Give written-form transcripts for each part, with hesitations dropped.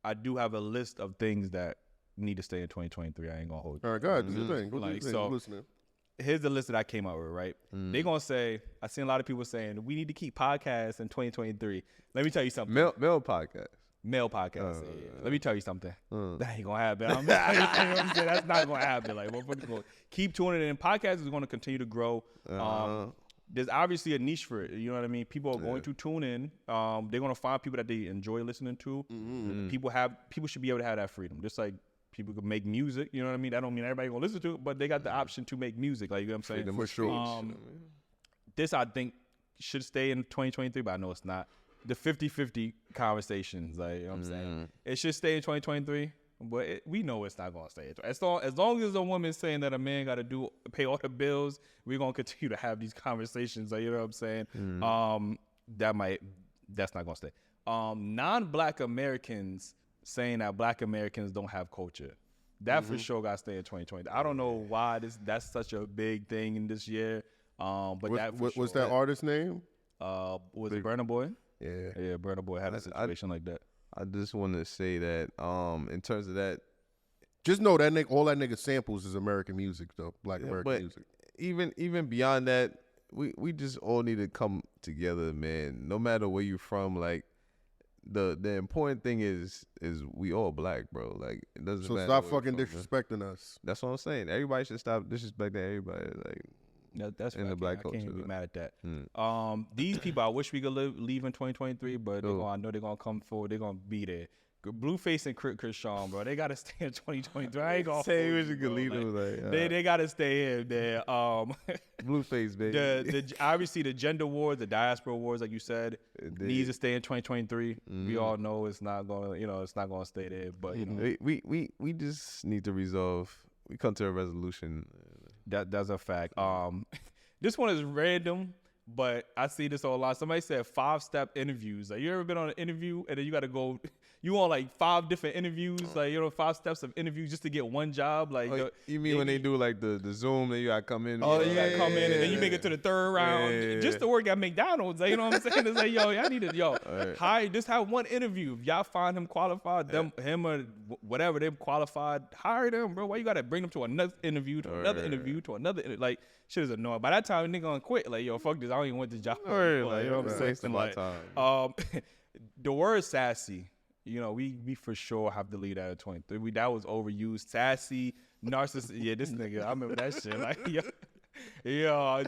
I do have a list of things that need to stay in 2023. I ain't gonna hold you. All right, go ahead. Do your thing. Go Like, do your thing. so- I'm listening. Here's the list that I came up with, right? They gonna say, I seen a lot of people saying we need to keep podcasts in 2023. Let me tell you something. Male podcast. Male podcasts. Yeah. Let me tell you something. That ain't gonna happen. You know what I'm saying? That's not gonna happen. Like, motherfuckers gonna keep tuning in. Podcasts is gonna continue to grow. There's obviously a niche for it. You know what I mean? People are going to tune in. They're gonna find people that they enjoy listening to. People should be able to have that freedom. Just like people can make music. You know what I mean? That don't mean everybody gonna listen to it, but they got the option to make music. Like, you know what I'm saying? For sure. This I think should stay in 2023, but I know it's not. The 50-50 conversations, like, you know what I'm saying? It should stay in 2023, but we know it's not gonna stay. As long as a woman saying that a man got to pay all the bills, we're gonna continue to have these conversations. Like, you know what I'm saying? That's not gonna stay. Non-Black Americans saying that Black Americans don't have culture, that for sure got to stay in 2020. I don't know why that's such a big thing in this year. But what's that artist's name? Was it Burna Boy? Yeah, Burna Boy had a situation like that. I just want to say that in terms of that, just know that all that nigga samples is American music though, Black American music. Even beyond that, we just all need to come together, man. No matter where you're from, like the important thing is we all Black, bro. Like, it doesn't matter. So stop fucking disrespecting us. That's what I'm saying. Everybody should stop disrespecting everybody. Like. That's in the Black culture. I can't even be mad at that. These people, I wish we could leave in 2023, but I know they're gonna come forward. They're gonna be there. Blueface and Chris Sean, bro, they gotta stay in 2023. I ain't gonna say we should leave them. They gotta stay in there. Blueface, baby. The obviously the gender wars, the diaspora wars, like you said, needs to stay in 2023. We all know it's not going. It's not gonna stay there. But we just need to resolve. We come to a resolution. That's a fact. This one is random, but I see this a lot. Somebody said 5-step interviews. Like, you ever been on an interview and then you got to go, you on like 5 different interviews, like, 5 steps of interviews just to get one job. Like, you mean when they do like the Zoom, then you got to come in? Oh, you got to come in and then you make it to the 3rd round just to work at McDonald's. Like, you know what I'm saying? It's like, y'all need to, just have one interview. If y'all find him qualified, him or whatever, they're qualified, hire them, bro. Why you got to bring them to another interview, to another interview, to another interview? Like, shit is annoying. By that time, nigga gonna quit. Like, yo, fuck this. I don't even want this job. Like, you know what I'm saying? Like, the word sassy, we for sure have to leave that at 23. That was overused. Sassy, narcissist. Yeah, this nigga, I remember that shit. Like, yo.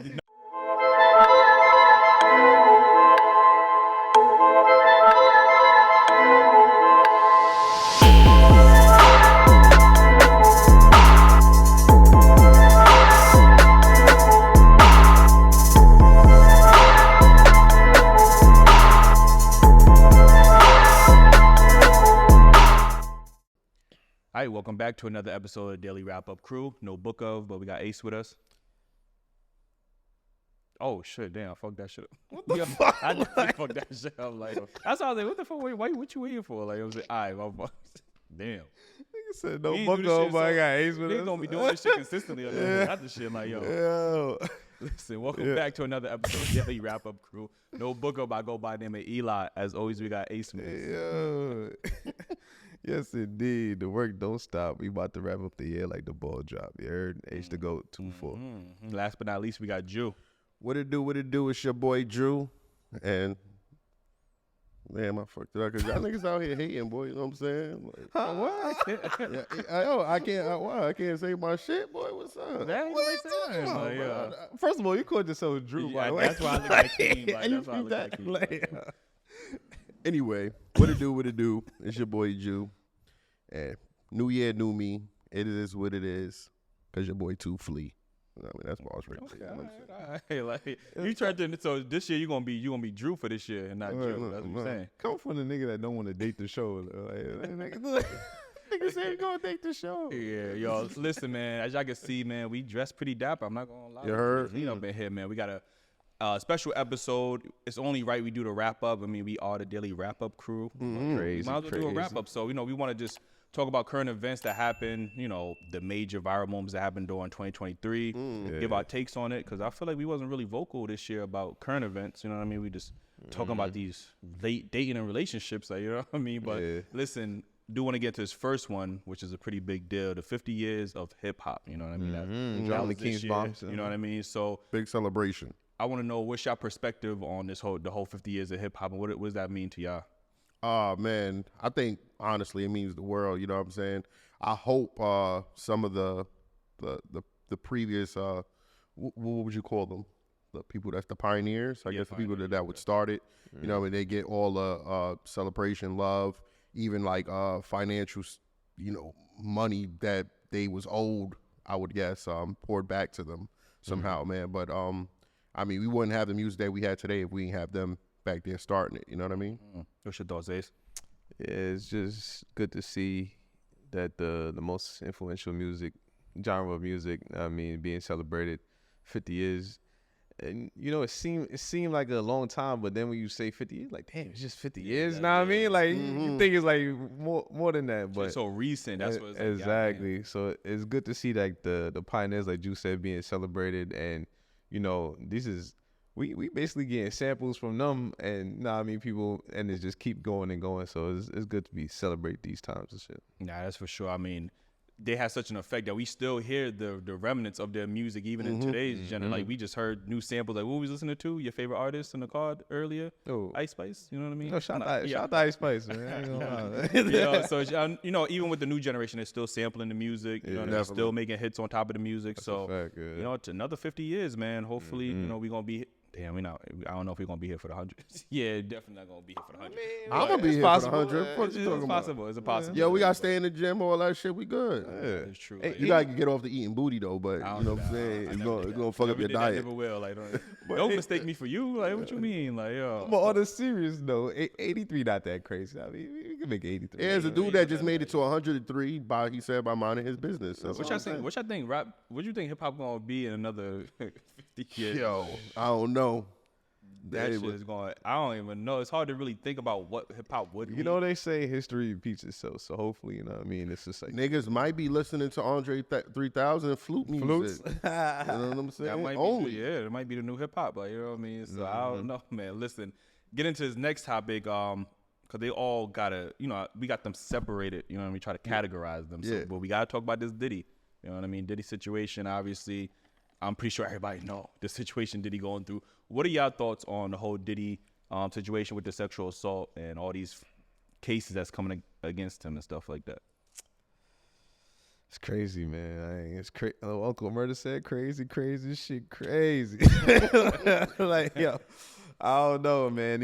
All right, welcome back to another episode of Daily Wrap Up Crew. No book of, but we got Ace with us. Oh shit! Damn, I fucked that shit up. What the fuck? I definitely fucked that shit up. Like, that's why I was like, "What the fuck? What you waiting for?" Like, I was like, "All right, my damn." Nigga said no book of, but I got Ace with us. Niggas gonna be doing this shit consistently. Not this shit, like, yo. Listen, welcome back to another episode of Daily Wrap Up Crew. No book of, I go by the name of Eli. As always, we got Ace with us. Yo. Yes, indeed. The work don't stop. We about to wrap up the year like the ball drop. You heard? H to go 2-4. Last but not least, we got Drew. What it do? It's your boy Drew. And damn, I fucked it up because y'all niggas out here hating, boy. You know what I'm saying? Like, what? I can't say my shit, boy. What's up? That ain't what you saying. First of all, you called yourself Drew, by the way. That's why I look like King. That's why I look like King. Anyway, what it do? It's your boy Drew. And new year, new me. It is what it is. Cause your boy too flea. I mean, that's what I was ready to say. All right. Like, you turned to, so this year you gonna be Drew for this year and not Drew. That's what you're saying. Come from the nigga that don't want to date the show. Nigga said he gonna date the show. Yeah, yo, listen, man. As y'all can see, man, we dressed pretty dapper. I'm not gonna lie. You heard? We up in here, man. We got a special episode. It's only right we do the wrap up. I mean, we are the Daily Wrap Up Crew. Crazy. Might as well do a wrap up. So, we want to just talk about current events that happened, the major viral moments that happened during 2023, give our takes on it, because I feel like we wasn't really vocal this year about current events, you know what I mean? We just talking about these late dating and relationships, like, you know what I mean? But listen, do want to get to his first one, which is a pretty big deal, the 50 years of hip hop. You know what I mean? That was this year, you know what I mean? So big celebration. I want to know what's your perspective on the whole 50 years of hip hop, and what does that mean to y'all? Oh man, I think honestly it means the world. You know what I'm saying? I hope some of the previous what would you call them? The people that's the pioneers. I guess the people that would start it. You know, and they get all the celebration, love, even like financial, money that they was owed. I would guess poured back to them somehow, man. But I mean, we wouldn't have the music that we had today if we didn't have them back there starting it. You know what I mean? What's your thoughts, Ace? Yeah, it's just good to see that the most influential genre of music, being celebrated 50 years. And it seemed like a long time, but then when you say 50 years, like damn, it's just 50 years. You know what I mean? Like you think it's like more than that, but it's so recent. That's what it's like, exactly. So it's good to see like the pioneers, like Juice said, being celebrated, and this is we basically getting samples from them, and people, and it just keep going and going. So it's good to be celebrate these times and shit. Nah, that's for sure. I mean, they had such an effect that we still hear the remnants of their music even in today's genre. Like we just heard new samples. Like what we was listening to, your favorite artist in the card earlier, Ice Spice. You know what I mean? No, shout out Ice Spice, man. So even with the new generation, they're still sampling the music. They're still making hits on top of the music. That's so fact, yeah. It's another 50 years, man. Hopefully, we're gonna be. Damn, I don't know if we're gonna be here for the 100. Yeah, definitely not gonna be here for the 100. I'm gonna be here for the 100. It's possible. It's possible. Yo, we gotta stay in the gym, all that shit. We good. Yeah, it's true. You gotta get off the eating booty though, but you know what I'm saying? It's gonna fuck up your diet. I never will. Like, don't mistake me for you. Like, what you mean? Like, yo. But on the serious note, 83 not that crazy. I mean, we can make 83. Yeah, there's a dude that just made it to 103 by minding his business. So what y'all think? Rap? What you think hip hop gonna be in another 50 years? Yo, I don't know. That shit is going. I don't even know. It's hard to really think about what hip hop would. They say history repeats itself. So hopefully, it's just like niggas might be listening to Andre 3000 flute music. Flutes. You know what I'm saying? That might be, it might be the new hip hop. Like, you know what I mean? So I don't know, man. Listen, get into this next topic. Cause they all gotta, we got them separated. You know what I mean? Try to categorize them. So, but we gotta talk about this Diddy. You know what I mean? Diddy situation. Obviously, I'm pretty sure everybody know the situation Diddy going through. What are y'all thoughts on the whole Diddy situation with the sexual assault and all these cases that's coming against him and stuff like that? It's crazy, man. It's crazy. Uncle Murder said crazy shit, crazy. Like, yo, I don't know, man.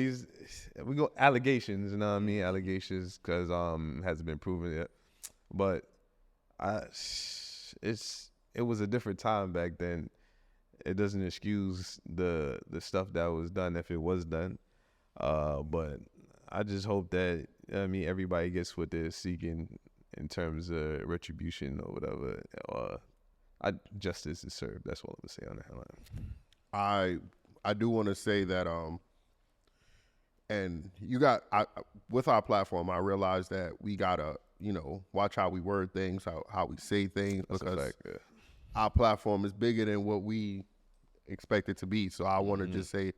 We go allegations, you know what I mean? Allegations, because hasn't been proven yet. But it was a different time back then. It doesn't excuse the stuff that was done if it was done. But I just hope that, everybody gets what they're seeking in terms of retribution or whatever. Justice is served. That's what I'm going to say on that line. I do want to say that, and with our platform, I realize that we got to, watch how we word things, how we say things, because our platform is bigger than what we expect it to be. So I want to just say,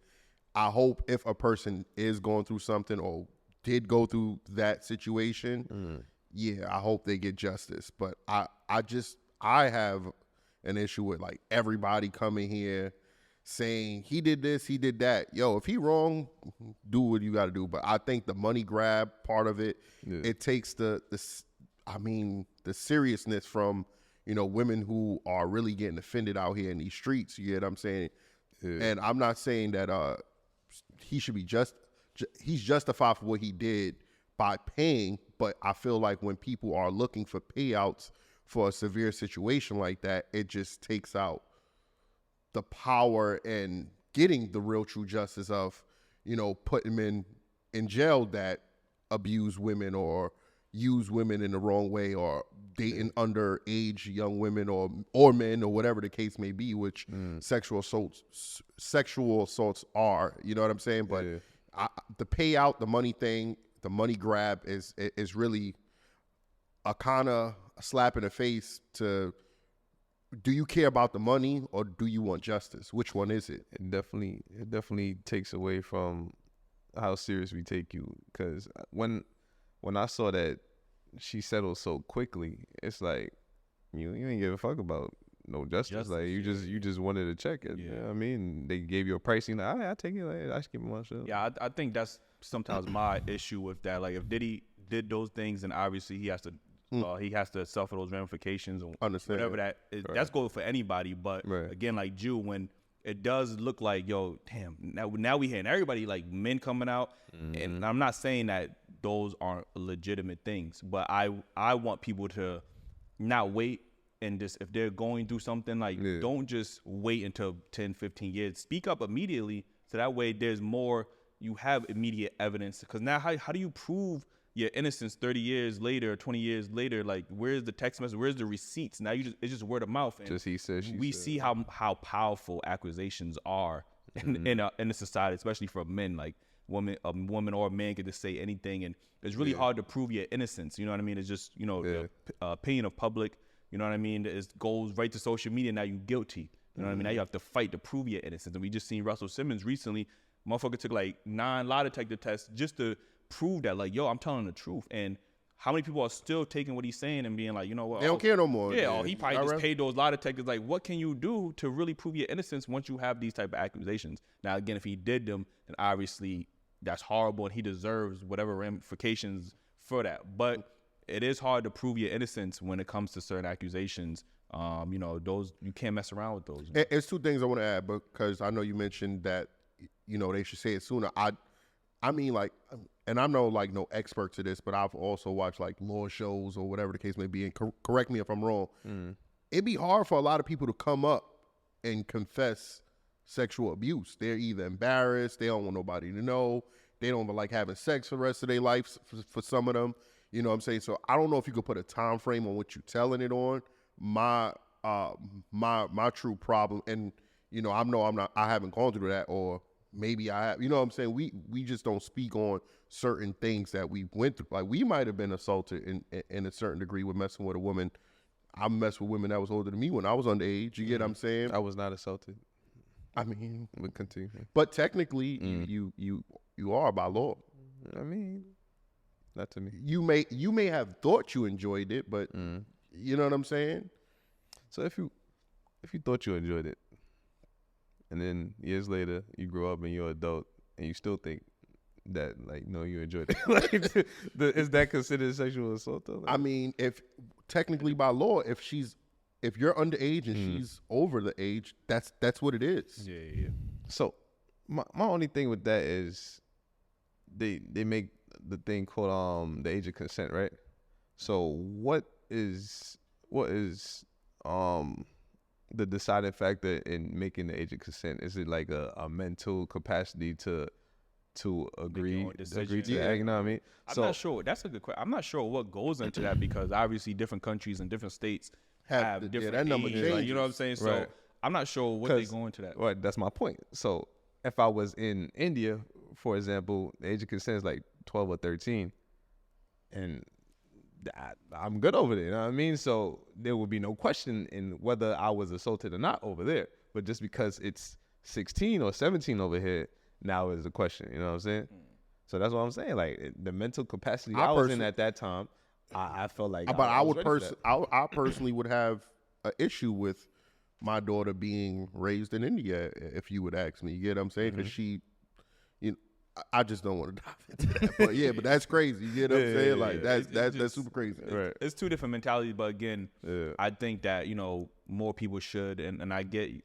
I hope if a person is going through something or did go through that situation, I hope they get justice. But I have an issue with like everybody coming here saying he did this, he did that. Yo, if he wrong, do what you got to do. But I think the money grab part of it, it takes the seriousness from, women who are really getting offended out here in these streets. You get what I'm saying? Yeah. And I'm not saying that he should be he's justified for what he did by paying, but I feel like when people are looking for payouts for a severe situation like that, it just takes out the power and getting the real true justice of, putting men in jail that abuse women or use women in the wrong way or dating underage young women or men or whatever the case may be, which sexual assaults are, you know what I'm saying? But the payout, the money thing, the money grab is really a kind of slap in the face to, do you care about the money or do you want justice? Which one is it? It definitely takes away from how serious we take you. Because when I saw that she settled so quickly. It's like you ain't give a fuck about no justice. Like you just wanted to check it. Yeah. You know what I mean, they gave you a pricing. Like, I take it. Like, I just give my shit. Yeah, I think that's sometimes my issue with that. Like if Diddy did those things, and obviously he has to suffer those ramifications or whatever that is. Right. That's good for anybody. But again, like Jew, when it does look like, yo, damn, now we hearing everybody, like men coming out, and I'm not saying that those aren't legitimate things, but I want people to not wait and just, if they're going through something, like don't just wait until 10, 15 years. Speak up immediately, so that way there's more, you have immediate evidence. Because now how do you prove your innocence 30 years later, 20 years later? Like, where's the text message? Where's the receipts? Now it's just word of mouth. And just he said, we see how powerful accusations are in a society, especially for men. Like a woman or a man can just say anything, and it's really hard to prove your innocence. You know what I mean? It's just, the opinion of public. You know what I mean? It goes right to social media. Now you guilty. You know what I mean? Now you have to fight to prove your innocence. And we just seen Russell Simmons recently. Motherfucker took like 9 lie detector tests just to prove that, like, yo, I'm telling the truth. And how many people are still taking what he's saying and being like, you know what? They don't care no more. Yeah, he probably just paid those lie detectors. Like, what can you do to really prove your innocence once you have these type of accusations? Now, again, if he did them, then obviously that's horrible and he deserves whatever ramifications for that. But it is hard to prove your innocence when it comes to certain accusations. Those, you can't mess around with those. It's 2 things I want to add, because I know you mentioned that, they should say it sooner. I mean, like, and I'm no expert to this, but I've also watched like law shows or whatever the case may be, and correct me if I'm wrong. It'd be hard for a lot of people to come up and confess sexual abuse. They're either embarrassed, they don't want nobody to know, they don't like having sex for the rest of their life for some of them. You know what I'm saying? So I don't know if you could put a time frame on what you're telling it on. My true problem, and I haven't gone through that, or maybe I have. You know what I'm saying? We just don't speak on certain things that we went through. Like, we might have been assaulted in a certain degree with messing with a woman. I messed with women that was older than me when I was underage. You get what I'm saying? I was not assaulted. I mean, we continue. But technically, you are by law. I mean, not to me. You may have thought you enjoyed it, but you know what I'm saying? So if you thought you enjoyed it, and then years later you grow up and you're an adult and you still think that, like, no, you enjoyed it, like, is that considered sexual assault though? Like, I mean, if technically by law, if you're underage and she's over the age, that's what it is. Yeah. So my only thing with that is they make the thing called the age of consent, right? So what is the deciding factor in making the age of consent? Is it like a mental capacity to agree to act? You know what I mean? I'm not sure. That's a good question. I'm not sure what goes into that, because obviously different countries and different states have different that number ages, like, you know what I'm saying? So I'm not sure what they go into that. Right, that's my point. So if I was in India, for example, the age of consent is like 12 or 13, and I'm good over there, you know what I mean? So there would be no question in whether I was assaulted or not over there. But just because it's 16 or 17 over here, now is the question, you know what I'm saying? So that's what I'm saying. Like, the mental capacity I was in at that time, I felt like. But I personally would have an issue with my daughter being raised in India, if you would ask me. You get what I'm saying? Because she, I just don't want to dive into that. But yeah, but that's crazy. You get what I'm saying? Like, that's super crazy. Right. It's 2 different mentalities, but again, I think that, more people should, and I get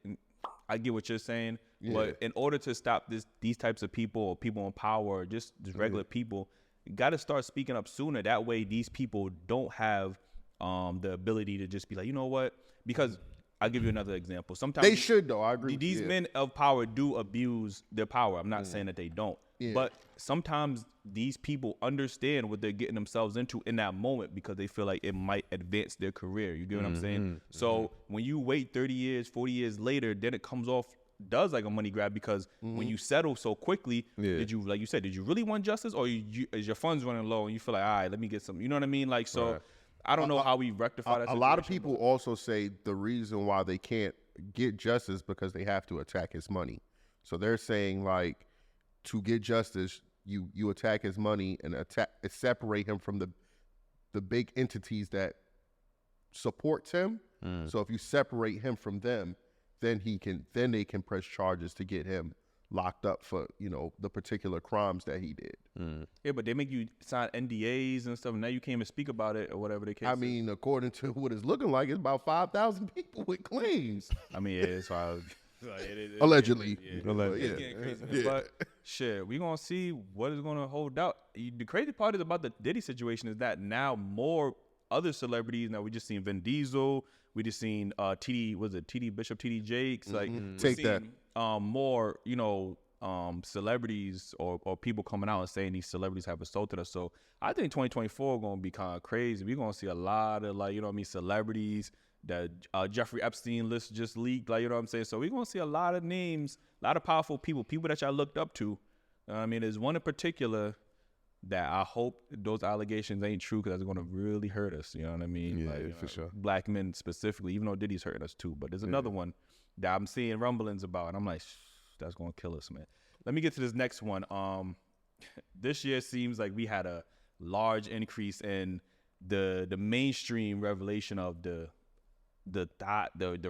what you're saying. Yeah. But in order to stop these types of people, or people in power, or just regular people, you got to start speaking up sooner. That way, these people don't have the ability to just be like, you know what? Because I'll give you another example. Sometimes they should, though. I agree. These men of power do abuse their power. I'm not saying that they don't. Yeah. But sometimes these people understand what they're getting themselves into in that moment, because they feel like it might advance their career. You get what I'm saying? So when you wait 30 years, 40 years later, then it comes off, does like a money grab, because when you settle so quickly, did you, like you said, did you really want justice, or is your funds running low and you feel like, all right, let me get some, you know what I mean? Like, so I don't know how we rectify that. A lot of people also say the reason why they can't get justice because they have to attack his money. So they're saying, like, to get justice, you attack his money and separate him from the big entities that supports him. So if you separate him from them, then they can press charges to get him locked up for, you know, the particular crimes that he did. Yeah, but they make you sign NDAs and stuff. Now you can't even speak about it or whatever the case. I mean, according to what it's looking like, it's about 5,000 people with claims. I mean, yeah, it's why. Allegedly. But shit, we gonna see what is gonna hold out. The crazy part is about the Diddy situation is that now more other celebrities. Now we just seen Vin Diesel. We just seen TD Bishop, TD Jakes. Like Take that. More, you know, celebrities or people coming out and saying these celebrities have assaulted us. So I think 2024 gonna be kind of crazy. We're gonna see a lot of, like, you know what I mean, celebrities. That Jeffrey Epstein list just leaked, like, you know what I'm saying? So we're going to see a lot of names, a lot of powerful people that y'all looked up to. I mean, there's one in particular that I hope those allegations ain't true because that's going to really hurt us, you know what I mean? Yeah, like, for sure. Black men specifically, even though Diddy's hurting us too. But there's another one that I'm seeing rumblings about, and I'm like, that's going to kill us, man. Let me get to this next one. This year seems like we had a large increase in the mainstream revelation of the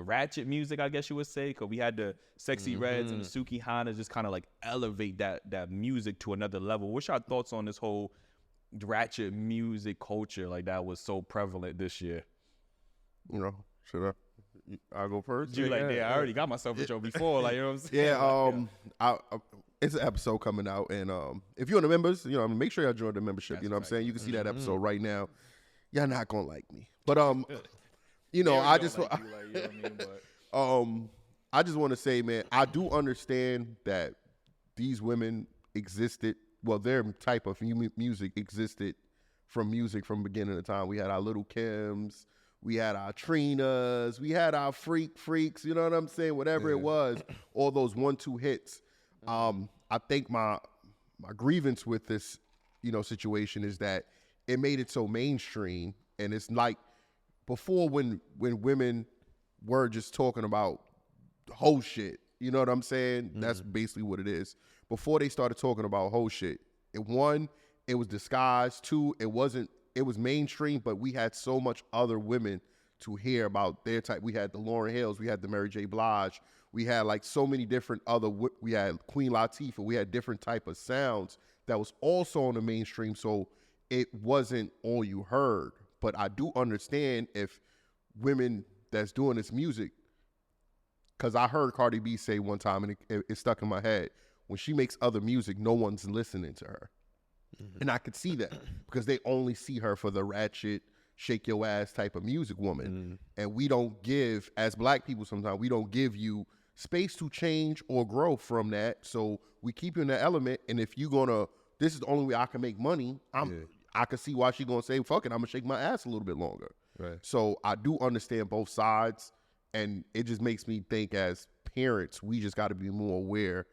Ratchet music, I guess you would say, because we had the Sexy Reds and the Suki Hanas just kind of like elevate that music to another level. What's your thoughts on this whole Ratchet music culture like that was so prevalent this year? You know, should I go first? You I already got myself a show before, like, you know what I'm saying? I it's an episode coming out, and if you're in the members, you know, make sure y'all join the membership. That's you know what I'm saying? You can see that episode right now. Y'all not gonna like me, but you know, I just I just want to say, man, I do understand that these women existed. Well, their type of music existed from beginning of time. We had our Little Kims, we had our Trinas, we had our freaks. You know what I'm saying? Whatever it was, all those 1-2 hits. I think my grievance with this, you know, situation is that it made it so mainstream, and it's like. Before, when women were just talking about whole shit, you know what I'm saying? That's basically what it is. Before they started talking about whole shit, it was disguised. 2, it was mainstream, but we had so much other women to hear about their type. We had the Lauryn Hills, we had the Mary J. Blige, we had like so many different we had Queen Latifah, we had different type of sounds that was also on the mainstream, so it wasn't all you heard. But I do understand if women that's doing this music, because I heard Cardi B say one time, and it stuck in my head, when she makes other music, no one's listening to her. And I could see that because they only see her for the ratchet, shake your ass type of music woman. And we don't give, as Black people sometimes, we don't give you space to change or grow from that. So we keep you in that element. And if you're going to, this is the only way I can make money, I can see why she's going to say, fuck it, I'm going to shake my ass a little bit longer. Right. So I do understand both sides, and it just makes me think as parents, we just got to be more aware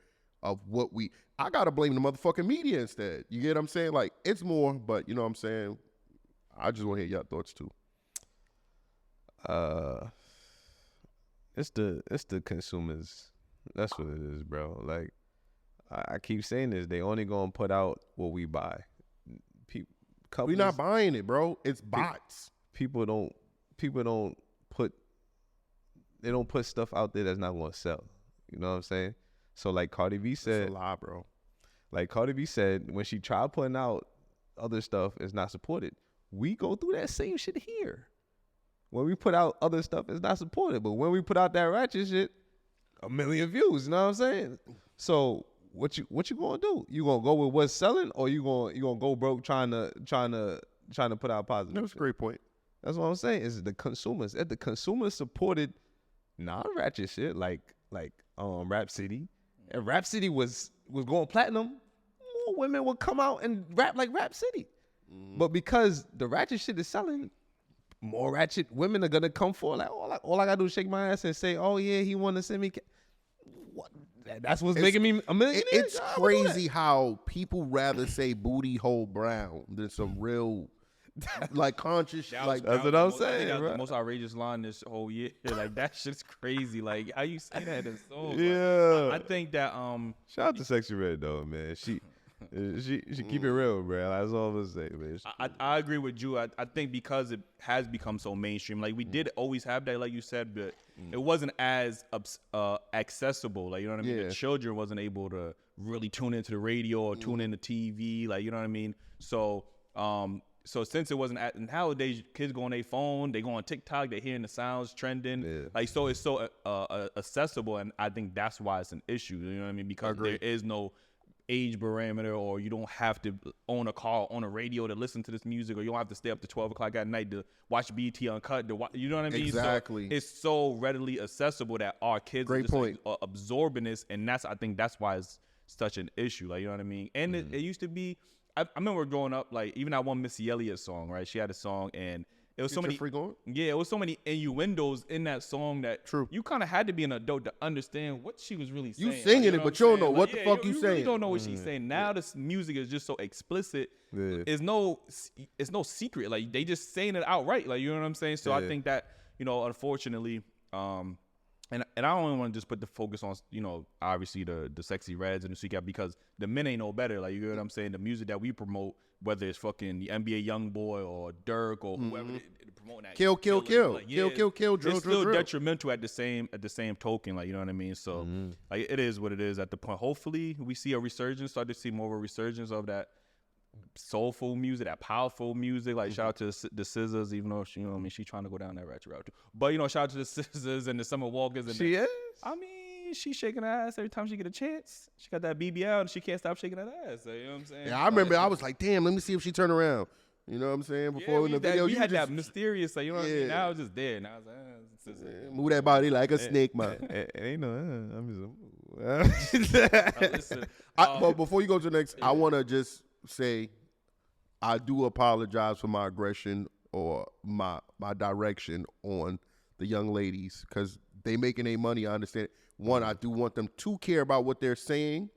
of what I got to blame the motherfucking media instead. You get what I'm saying? Like, it's more, but you know what I'm saying? I just want to hear your thoughts too. It's the consumers. That's what it is, bro. Like, I keep saying this, they only going to put out what we buy. We're not buying it, bro. It's bots. People don't put stuff out there that's not going to sell. You know what I'm saying? So like Cardi B said, that's a lie, bro. Like Cardi B said, when she tried putting out other stuff, it's not supported. We go through that same shit here. When we put out other stuff, it's not supported. But when we put out that ratchet shit, 1 million views. You know what I'm saying? So what you gonna do? You gonna go with what's selling, or you gonna go broke trying to put out positive? That's a great point. That's what I'm saying. Is the consumers? If the consumers supported non-ratchet shit like Rhapsody, and Rhapsody was going platinum, more women would come out and rap like Rhapsody. But because the ratchet shit is selling, more ratchet women are gonna come for. Like all I gotta do is shake my ass and say, "Oh yeah, he want to send me." What? That's what's making me $1 million. It's crazy how people rather say booty hole brown than some real, like, conscious. Like, that's what I'm saying. That's the most outrageous line this whole year. Like, that shit's crazy. Like, how you say that in songs? Yeah. Like, I think that shout out to Sexy Red though, man. She keep it real, bro. That's all I'm gonna say, man. I agree with Drew. I think because it has become so mainstream, like we did always have that, like you said, but it wasn't as accessible. Like, you know what I mean? Yeah. The children wasn't able to really tune into the radio or tune into TV. Like, you know what I mean? So, so since it wasn't nowadays, kids go on their phone, they go on TikTok, they hearing the sounds trending. Yeah. Like, so it's so accessible, and I think that's why it's an issue. You know what I mean? Because there is no age parameter, or you don't have to own a car, own a radio to listen to this music, or you don't have to stay up to 12 o'clock at night to watch BT Uncut. You know what I mean? Exactly. So it's so readily accessible that our kids Great are just point. like, absorbing this, and I think that's why it's such an issue. Like, you know what I mean? And it used to be. I remember growing up, like even that one Missy Elliott song, right? She had a song, and it was so many. Yeah, it was so many innuendos in that song that you kind of had to be an adult to understand what she was really saying. You singing like, it, but you don't know what the fuck you saying. Really don't know what she's saying. Now this music is just so explicit. Yeah. It's no secret. Like they just saying it outright. Like, you know what I'm saying? So I think that, unfortunately, and I don't want to just put the focus on, obviously the sexy reds and the sweet cat, because the men ain't no better. Like, you know what I'm saying? The music that we promote, whether it's fucking the NBA Youngboy or Dirk or whoever they promoting that. Kill. Like, kill, drill, it's still detrimental at the same token. Like, you know what I mean? So like it is what it is at the point. Hopefully we see a resurgence, start to see more of a resurgence of that soulful music, that powerful music. Like shout out to the Scissors, even though she, she's trying to go down that ratchet route too. But shout out to the Scissors and the Summer Walkers. And she is. I mean, she's shaking her ass every time she get a chance. She got that BBL and she can't stop shaking that ass. So, you know what I'm saying? Yeah, I remember I was like, damn, let me see if she turn around. You know what I'm saying? Before in the video, we had that mysterious, like, you know what I mean? Now it's just there. Now it's like, move that body like a snake, man. It ain't no. I'm just. But before you go to the next, I want to just say, I do apologize for my aggression or my direction on the young ladies, because they making their money. I understand. One, I do want them to care about what they're saying,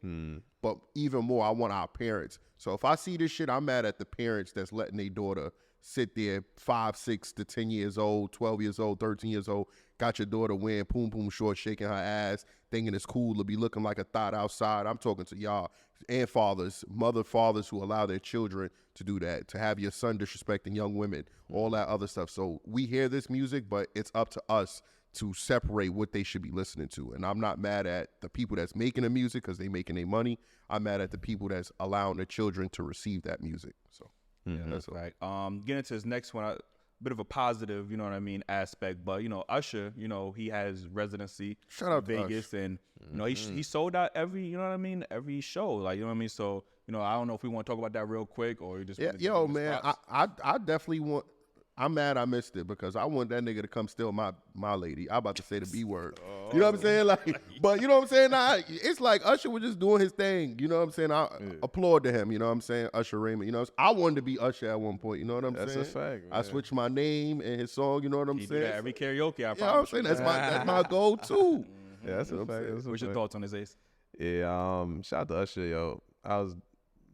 but even more, I want our parents. So if I see this shit, I'm mad at the parents that's letting their daughter sit there 5, 6 to 10 years old, 12 years old, 13 years old, got your daughter wearing poom poom shorts, shaking her ass, thinking it's cool to be looking like a thought outside. I'm talking to y'all and fathers, fathers who allow their children to do that, to have your son disrespecting young women, all that other stuff. So we hear this music, but it's up to us to separate what they should be listening to. And I'm not mad at the people that's making the music because they making their money. I'm mad at the people that's allowing their children to receive that music. So that's right. Getting into this next one, a bit of a positive, you know what I mean, aspect. But Usher, he has Residency. Shout out to Vegas, and he sold out every, you know what I mean, every show. Like, you know what I mean. So I don't know if we want to talk about that real quick or you just man. I definitely want. I'm mad I missed it because I want that nigga to come steal my lady. I'm about to say the B word. You know what I'm saying? Like, but you know what I'm saying? Nah, it's like Usher was just doing his thing. You know what I'm saying? I applaud to him. You know what I'm saying? Usher Raymond. You know, I wanted to be Usher at one point. You know what I'm saying? That's a fact. Man. I switched my name and his song. You know what I'm saying? Do that every karaoke. I promise. You know what I'm saying? That's my goal too. Yeah, that's a fact. What's your thoughts on this, Ace? Yeah, shout out to Usher, yo. I was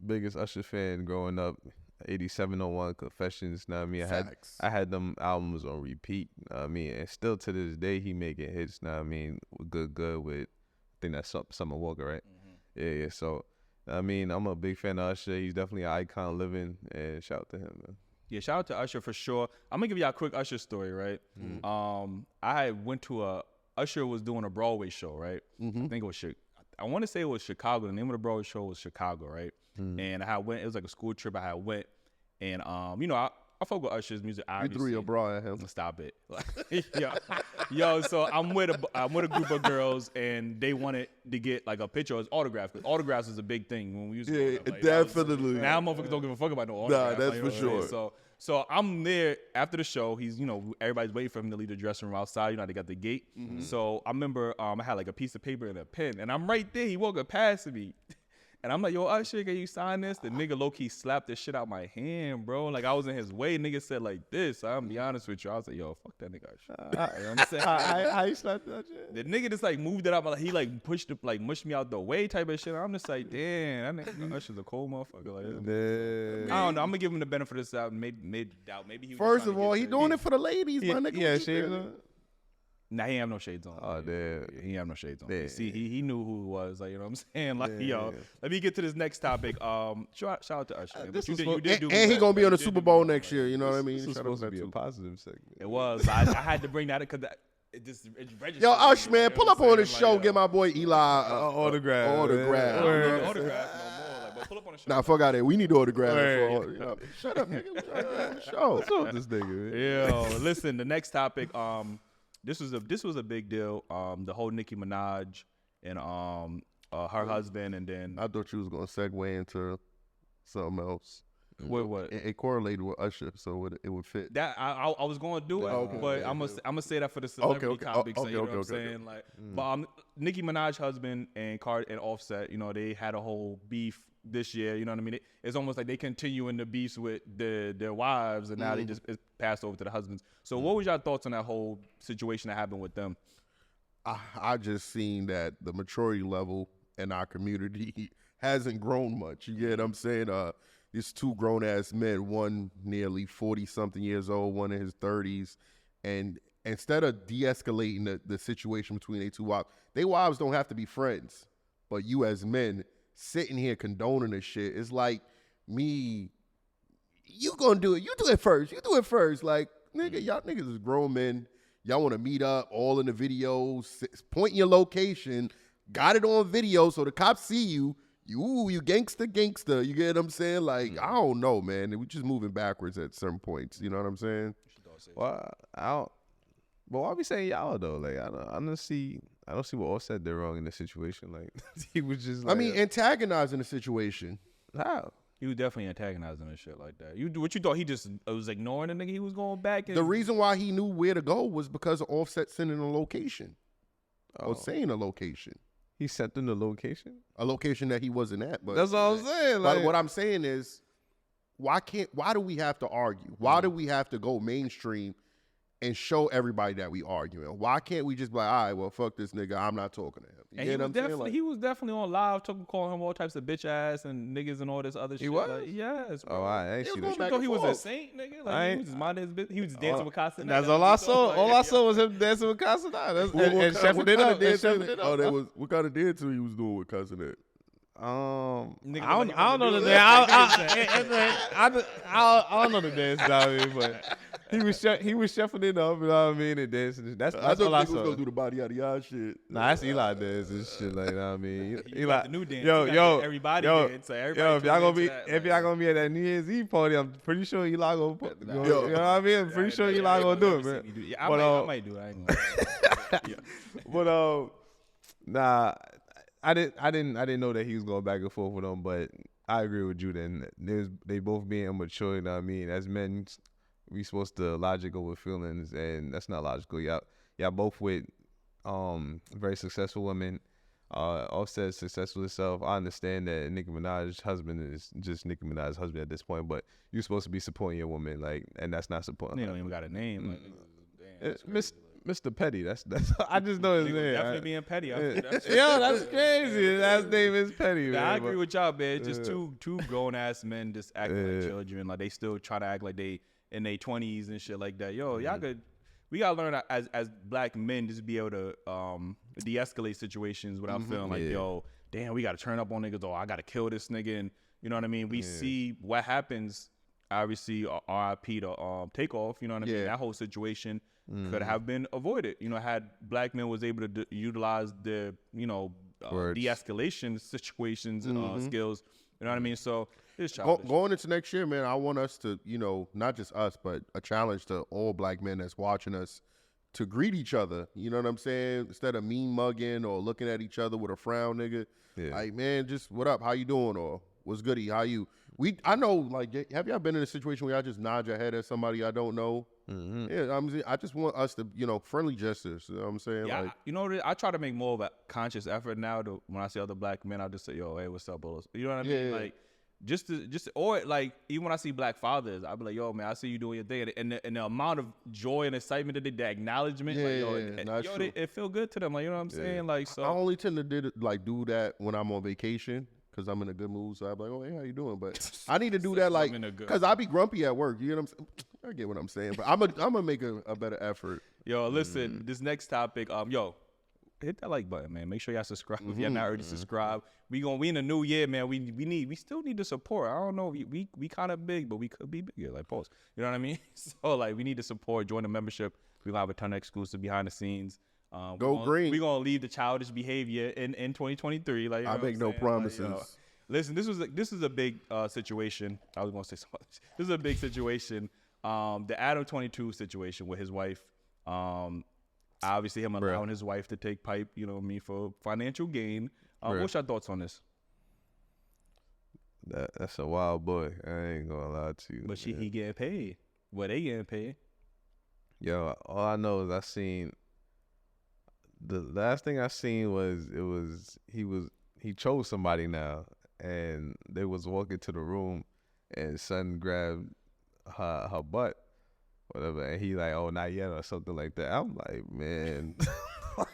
biggest Usher fan growing up. 8701 Confessions, know what I mean? I had them albums on repeat, know what I mean? And still to this day, he making hits, know what I mean? Good with, I think that's Summer Walker, right? Yeah. So, I mean, I'm a big fan of Usher. He's definitely an icon living, and shout out to him, man. Yeah, shout out to Usher for sure. I'm gonna give y'all a quick Usher story, right? I went to Usher was doing a Broadway show, right? I think it was I want to say it was Chicago. The name of the Broadway show was Chicago, right? And I went. It was like a school trip. I went, and I fuck with Usher's music. Obviously. You threw your bra at him. Stop it, yo. So I'm with a group of girls, and they wanted to get like a picture of his autograph, because autographs is a big thing when we used to. Yeah, like, definitely. Now motherfuckers don't give a fuck about no autograph. Nah, that's for sure. So I'm there after the show. He's, everybody's waiting for him to leave the dressing room outside. They got the gate. So I remember I had like a piece of paper and a pen, and I'm right there. He walking past me. And I'm like, yo, Usher, can you sign this? The nigga low-key slapped the shit out my hand, bro. Like, I was in his way. Nigga said like this. I'm gonna be honest with you. I was like, yo, fuck that nigga Usher. You know what I'm saying? How you slapped that shit? The nigga just like moved it up. Like, he like mushed me out the way type of shit. I'm just like, damn, that nigga Usher's a cold motherfucker. Like, I don't know. I'm gonna give him the benefit of this doubt. Maybe he was First of all, he doing it for the ladies, my nigga. Yeah, Nah, he ain't have no shades on. Oh, damn. He ain't have no shades on. Damn. See, he knew who it was. Like, you know what I'm saying? Like, yo, let me get to this next topic. Shout out to Usher. This You was did do and he well. gonna be on the You did Super do Bowl well. next year. You know what I mean? This was Shout out supposed to be a too. positive segment. It was. I had to bring that because it registered. Yo, Usher, man, You know pull what up I'm on the saying? show. Like, Get my boy Eli autograph. autograph. I You don't know? need autograph no more. Like, but pull up on the show. Nah, fuck out of there. We need to autograph. Word. For, you know, shut up, nigga. We trying to get on the show. What's up with this nigga, man? Yo, listen. The next topic. This was a big deal. The whole Nicki Minaj and her husband, and then I thought you was gonna segue into something else. what? It correlated with Usher, so it would fit. That I was going to do it, Okay. but I'm gonna say that for the celebrity topics. Okay, you know okay, what I'm okay. saying? Like, but Nicki Minaj husband and Cardi and Offset, you know, they had a whole beef this year. You know what I mean? It's almost like they continuing the beefs with their wives, and now they just it's passed over to the husbands. So, what was your thoughts on that whole situation that happened with them? I just seen that the maturity level in our community hasn't grown much. You get what I'm saying? These two grown ass men, one nearly 40-something years old, one in his 30s, and instead of de-escalating the situation between their wives don't have to be friends, but you as men sitting here condoning this shit, it's like me. You gonna do it? You do it first. You do it first. Like, nigga, y'all niggas is grown men. Y'all want to meet up all in the videos, point your location, got it on video so the cops see you. You gangster. You get what I'm saying? Like, I don't know, man. We just moving backwards at certain points. You know what I'm saying? Well, but why be saying y'all though? Like, I don't see what Offset did wrong in this situation. Like, he was just. Like, I mean, antagonizing the situation. how? He was definitely antagonizing and shit like that. What you thought he just was ignoring the nigga? He was going back. And The reason why he knew where to go was because of Offset sending a location or saying a location. He sent them the location. A location that he wasn't at. But That's all I'm saying. Like, but what I'm saying is, why do we have to argue? Why do we have to go mainstream and show everybody that we arguing? Why can't we just be like, all right, well, fuck this nigga, I'm not talking to him. You and get what I'm saying? Like, he was definitely on live calling him all types of bitch ass and niggas and all this other shit. was? Like, yes, bro. oh, I ain't He was see going that. back You thought and he was a forth. saint, nigga? I Like, he ain't- was just minding his business. He was dancing with Casa. That's all I saw. All I saw was him dancing with Casa. And chefing it up. And chefing it Oh, up. that was what kind of dancing he was doing with Cousin Ed? Nigga, I like, don't know the do dance. that. I don't know the dance. I mean, but he was chefing it up. You know what I mean? And dancing. That's I all thought I he was saw. gonna do the body yada yada shit. Nah, that's Eli dance and shit like that. I mean, You Eli, got the new dance. yo, You got yo, the everybody yo, dance. So everybody yo, if y'all like, gonna be at that New Year's Eve party, I'm pretty sure Eli gonna put. Nah, You yo. know what I mean? I'm pretty sure Eli gonna do it, man. Yeah, I But, might do it. I ain't gonna. But nah, I didn't know that he was going back and forth with them. But I agree with you. Then they both being immature. You know what I mean? As men, we supposed to logic over feelings, and that's not logical. Y'all both with very successful women. Offset successful herself. I understand that Nicki Minaj's husband is just Nicki Minaj's husband at this point, but you're supposed to be supporting your woman, like, and that's not supporting. They don't even got a name. Like, damn, that's crazy. Mr. Petty. That's I just know his Nigga name. definitely being petty. Yo, that's crazy. His last name is Petty. Nah, Man, I agree with y'all, man. It's just Yeah. two grown ass men just acting like children. Like they still try to act like they in their 20s and shit like that. Yo, y'all could. We gotta learn as black men just be able to de-escalate situations without feeling like, yo, damn, we gotta turn up on niggas. Oh, I gotta kill this nigga. And you know what I mean? We see what happens. Obviously, RIP to Takeoff. You know what I mean? Yeah. That whole situation could have been avoided. You know, had black men was able to utilize the Words. de-escalation situations and skills. You know what I mean? So it's childish. Going into next year, man, I want us to, not just us, but a challenge to all black men that's watching us to greet each other. You know what I'm saying? Instead of mean mugging or looking at each other with a frown, nigga. Yeah. Like, man, just what up? How you doing? Or what's goody? How you? I know, like, have y'all been in a situation where y'all just nod your head at somebody I don't know? Yeah, I just want us to, friendly gestures. You know what I'm saying? Yeah, like, I try to make more of a conscious effort now. When I see other black men, I just say, "Yo, hey, what's up, bro?" You know what I mean? Yeah. Like, just or like even when I see black fathers, I be like, "Yo, man, I see you doing your thing," and the amount of joy and excitement that they, the acknowledgement, true. it feel good to them. Like, you know what I'm saying? Like, so I only tend to do that when I'm on vacation. because I'm in a good mood. So I'm like, oh, hey, how you doing? But I need to do that like because I be grumpy at work. You know what I'm saying? I get what I'm saying, but I'm gonna make a better effort. Yo, listen, this next topic, hit that like button, man. Make sure y'all subscribe if y'all not already subscribed. We in a new year, man. We still need the support. I don't know. We kind of big, but we could be bigger. Like pause. You know what I mean? So like we need the support. Join the membership. We gonna have a ton of exclusive behind the scenes. Go green. We gonna leave the childish behavior in 2023. Like I make no promises. Like, listen, this is a big situation. I was gonna say something. This is a big situation. The Adam 22 situation with his wife. Obviously him allowing his wife to take pipe, you know what I mean, for financial gain. What's your thoughts on this? That's a wild boy. I ain't gonna lie to you. But he getting paid. Well, they getting paid. Yo, all I know is I seen the last thing I seen was he chose somebody now, and they was walking to the room, and son grabbed her butt, whatever, and he like, oh, not yet or something like that. I'm like, man,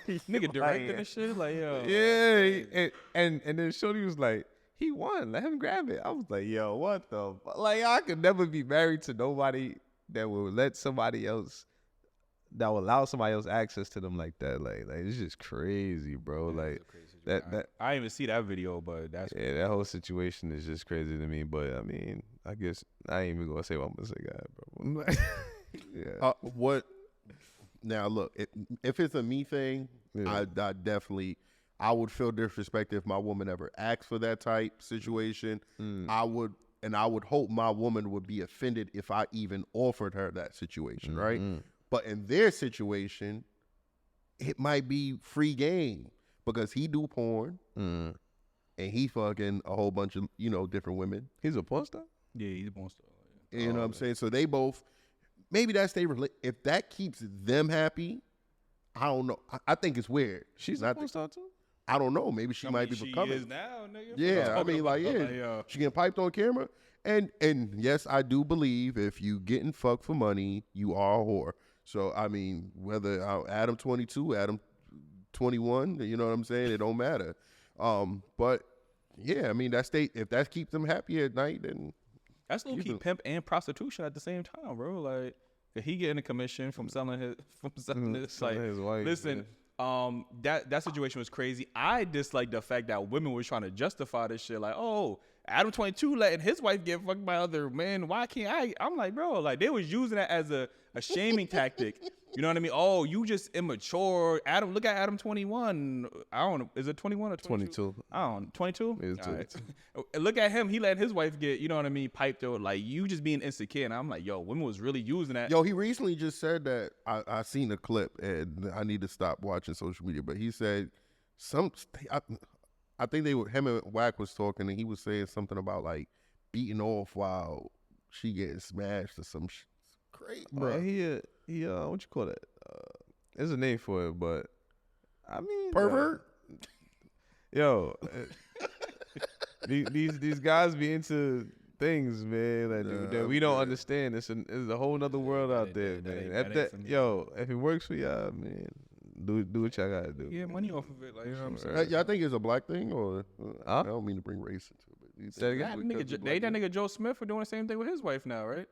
nigga directing this shit, like yo, yeah, and then Shorty was like, he won, let him grab it. I was like, yo, what the fuck? Like, I could never be married to nobody that will let somebody else. That will allow somebody else access to them like that. Like it's just crazy, bro. Like that. I didn't even see that video, but that's crazy. That whole situation is just crazy to me. But I mean, I guess I ain't even gonna say what I'm gonna say, God, bro. Yeah. What? Now look, if it's a me thing, I definitely would feel disrespected if my woman ever asked for that type situation. I would hope my woman would be offended if I even offered her that situation, right? But in their situation, it might be free game because he do porn and he fucking a whole bunch of, different women. He's a porn star? Yeah, he's a porn star. Yeah. You know what I'm saying? So they both, maybe that's if that keeps them happy, I don't know. I think it's weird. She's a porn star too? I don't know. Maybe she might be becoming. She is now, nigga. Yeah, I mean, she getting piped on camera. And yes, I do believe if you getting fucked for money, you are a whore. So, I mean, whether Adam 22, Adam 21, you know what I'm saying? It don't matter. But, yeah, I mean, if that keeps them happy at night, then... That's low-key pimp and prostitution at the same time, bro. Like, he getting a commission from selling his like, his wife. Listen, that situation was crazy. I dislike the fact that women were trying to justify this shit. Like, oh, Adam 22 letting his wife get fucked by other men. Why can't I? I'm like, bro, like they was using that as a shaming tactic. You know what I mean? Oh, you just immature. Adam, look at Adam 21. I don't know. Is it 21 or 22? I don't know. 22? It's 22. Right. Look at him. He let his wife get, you know what I mean, piped out. Like, you just being insecure. And I'm like, yo, women was really using that. Yo, he recently just said that. I seen a clip, and I need to stop watching social media. But he said I think him and Wack was talking, and he was saying something about, like, beating off while she getting smashed or some shit. Great, bro. He what you call that? There's a name for it, but I mean pervert. Yo, these guys be into things, man, that we don't understand. It's a whole nother world out there, man. If it works for y'all, man, do what y'all gotta do. Yeah, money off of it, like you know what I'm saying. Y'all think it's a black thing, or I don't mean to bring race into it. But that nigga Joe Smith for doing the same thing with his wife now, right?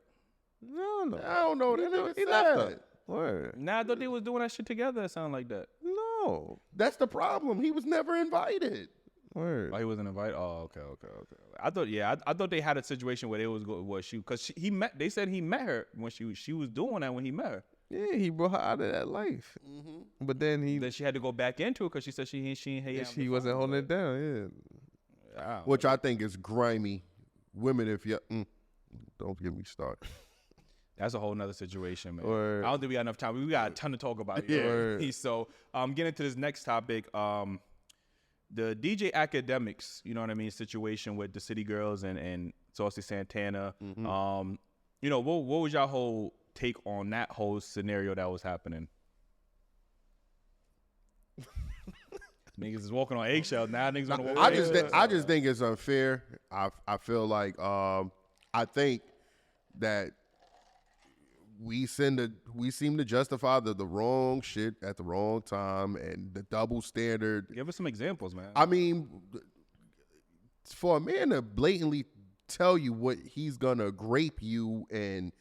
No, I don't know. He left her. Word. Nah, I thought they was doing that shit together. It sound like that. No, that's the problem. He was never invited. Word. Oh, he wasn't invited. Oh, okay. I thought they had a situation where they was because they said he met her when she was doing that when he met her. Yeah, he brought her out of that life. Mm-hmm. But then she had to go back into it because she said she wasn't holding it down. Yeah, which I think is grimy. Women, if you don't get me started. That's a whole nother situation, man. Word. I don't think we got enough time. We got a ton to talk about. Yeah. So, getting into this next topic, the DJ Academics, you know what I mean, situation with the City Girls and Saucy Santana. Mm-hmm. What was your whole take on that whole scenario that was happening? Niggas is walking on eggshells now. Niggas gonna walk on eggshells. I just think it's unfair. I feel like I think that we seem to justify the wrong shit at the wrong time and the double standard. Give us some examples, man. I mean, for a man to blatantly tell you what he's gonna grape you and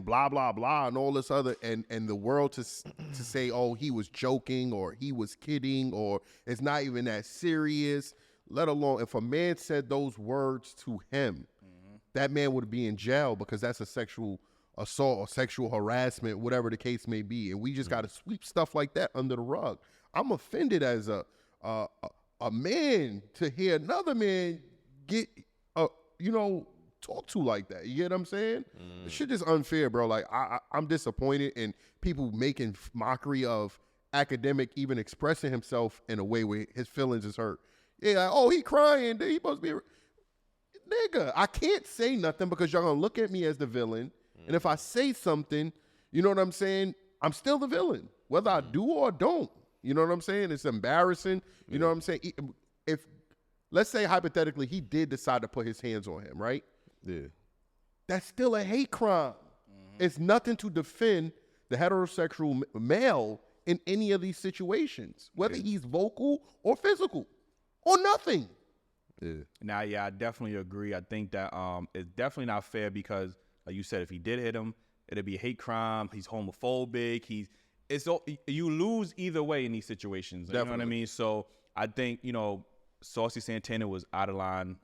blah blah blah and all this other and the world to say, oh, he was joking or he was kidding or it's not even that serious. Let alone if a man said those words to him, that man would be in jail because that's a sexual assault or sexual harassment, whatever the case may be. And we just got to sweep stuff like that under the rug. I'm offended as a man to hear another man get, talk to like that. You get what I'm saying? This shit is unfair, bro. Like, I'm disappointed in people making mockery of academic even expressing himself in a way where his feelings is hurt. Yeah, like, oh, he crying. He supposed to be... Nigga, I can't say nothing because y'all gonna look at me as the villain. And if I say something, you know what I'm saying? I'm still the villain, whether I do or don't. You know what I'm saying? It's embarrassing. You know what I'm saying? If, let's say hypothetically, he did decide to put his hands on him, right? Yeah. That's still a hate crime. It's nothing to defend the heterosexual male in any of these situations, whether he's vocal or physical or nothing. Yeah. Now, I definitely agree. I think that it's definitely not fair because, like you said, if he did hit him, it'd be a hate crime. He's homophobic. You lose either way in these situations. You know what I mean? So I think, Saucy Santana was out of line.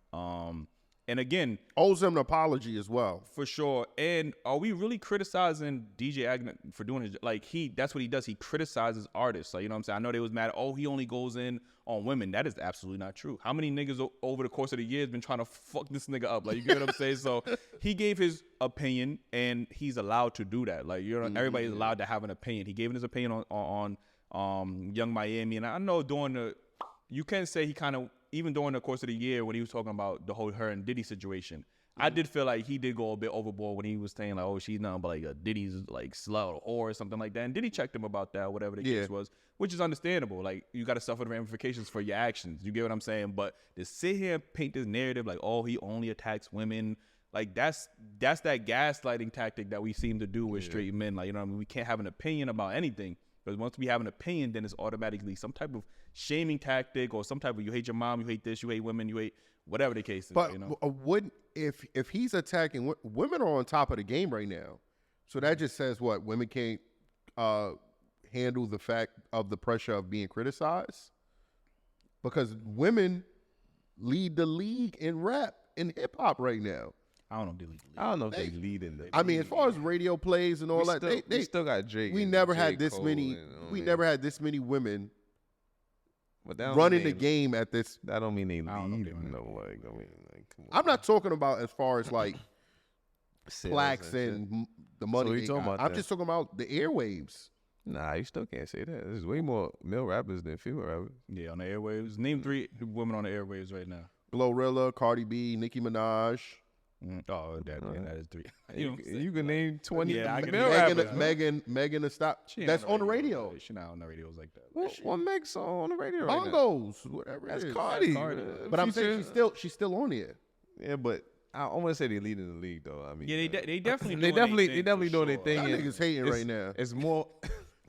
And again, owes him an apology as well. For sure. And are we really criticizing DJ Agnew for doing his, like, that's what he does. He criticizes artists. Like, you know what I'm saying? I know they was mad, he only goes in on women. That is absolutely not true. How many niggas over the course of the years been trying to fuck this nigga up? Like, you get what I'm saying? So he gave his opinion and he's allowed to do that. Like, everybody's allowed to have an opinion. He gave his opinion on Young Miami. And I know you can say he kind of, even during the course of the year when he was talking about the whole her and Diddy situation, I did feel like he did go a bit overboard when he was saying like, oh, she's nothing but like a Diddy's like slut or something like that. And Diddy checked him about that, whatever the case was, which is understandable. Like, you got to suffer the ramifications for your actions. You get what I'm saying? But to sit here and paint this narrative like, oh, he only attacks women, like that's that gaslighting tactic that we seem to do with straight men. Like, we can't have an opinion about anything. Because once we have an opinion, then it's automatically some type of shaming tactic or some type of you hate your mom, you hate this, you hate women, you hate whatever the case is. But if he's attacking women are on top of the game right now, so that just says what women can't handle the fact of the pressure of being criticized, because women lead the league in rap and hip hop right now. I don't know if they lead. I don't know if they lead in the. I mean, as far as radio plays and all that, they still got Drake. We never had this many. We never had this many women running the game at this. That don't mean they lead. I'm not talking about as far as like plaques and the money. I'm just talking about the airwaves. Nah, you still can't say that. There's way more male rappers than female rappers. Yeah, on the airwaves. Name 3 women on the airwaves right now. Glorilla, Cardi B, Nicki Minaj. That is 3. You can name 20 male rappers. Megan to stop. That's on the radio. She's not on the radios like that. What Meg's on the radio right now? Bongos, whatever. That's Cardi. But I'm saying she's still on there. Yeah, but I want to say they lead in the league though. I mean, they definitely doing their thing. Y'all niggas hating right now. It's more.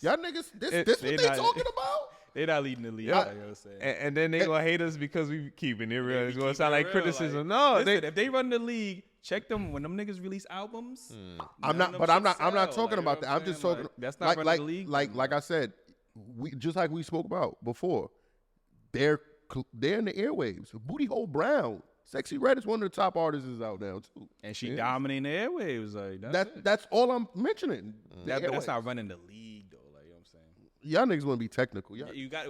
Y'all niggas, this what they talking about? They're not leading the league. You know what I'm saying? And then they gonna hate us because we keeping it real. It's gonna sound like criticism. No, listen, if they run the league, check them when them niggas release albums. I'm not talking about that. I'm just talking. That's not running the league. Like I said, we just like we spoke about before. They're in the airwaves. Booty Hole Brown, Sexy Red is one of the top artists out now too. And she dominating the airwaves. Like that's all I'm mentioning. That's not running the league. Y'all niggas want to be technical.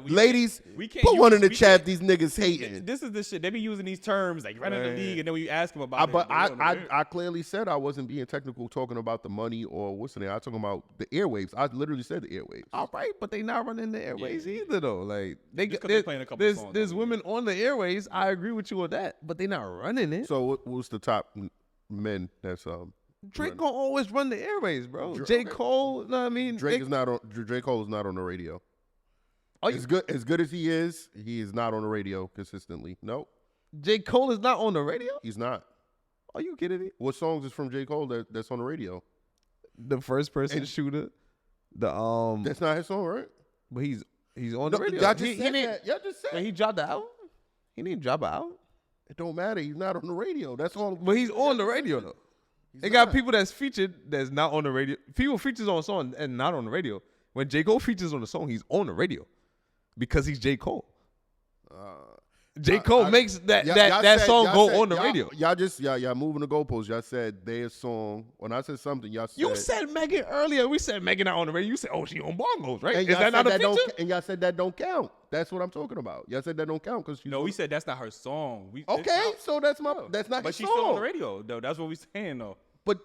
Ladies, put one in the chat. These niggas hating. This is the shit. They be using these terms like running the league, and then when you ask them about But I clearly said I wasn't being technical talking about the money or what's the name. I was talking about the airwaves. I literally said the airwaves. All right, but they not running the airwaves either though. Like playing a couple songs. There's women on the airwaves. I agree with you with that, but they not running it. So what's the top men that's Drake gonna always run the airways, bro. J. Cole, know what I mean? Drake Cole is not on the radio. As good as he is not on the radio consistently. Nope. J. Cole is not on the radio? He's not. Are you kidding me? What songs is from J. Cole that's on the radio? The First Person Shooter. That's not his song, right? But he's on the radio. Y'all just said that. He dropped the album? He didn't drop an album? It don't matter. He's not on the radio. That's all. But he's on the radio though. They got people that's featured that's not on the radio. People features on a song and not on the radio. When J. Cole features on the song, he's on the radio because he's J. Cole. J. Cole makes that song go on the radio. Y'all moving the goalposts. Y'all said their song. When I said something, y'all said. You said Megan earlier. We said Megan not on the radio. You said, oh, she on bongos, right? And is that not a feature? And y'all said that don't count. That's what I'm talking about. Y'all said that don't count because no, we said that's not her song. So that's not but his song. But she's still on the radio, though. That's what we saying, though. But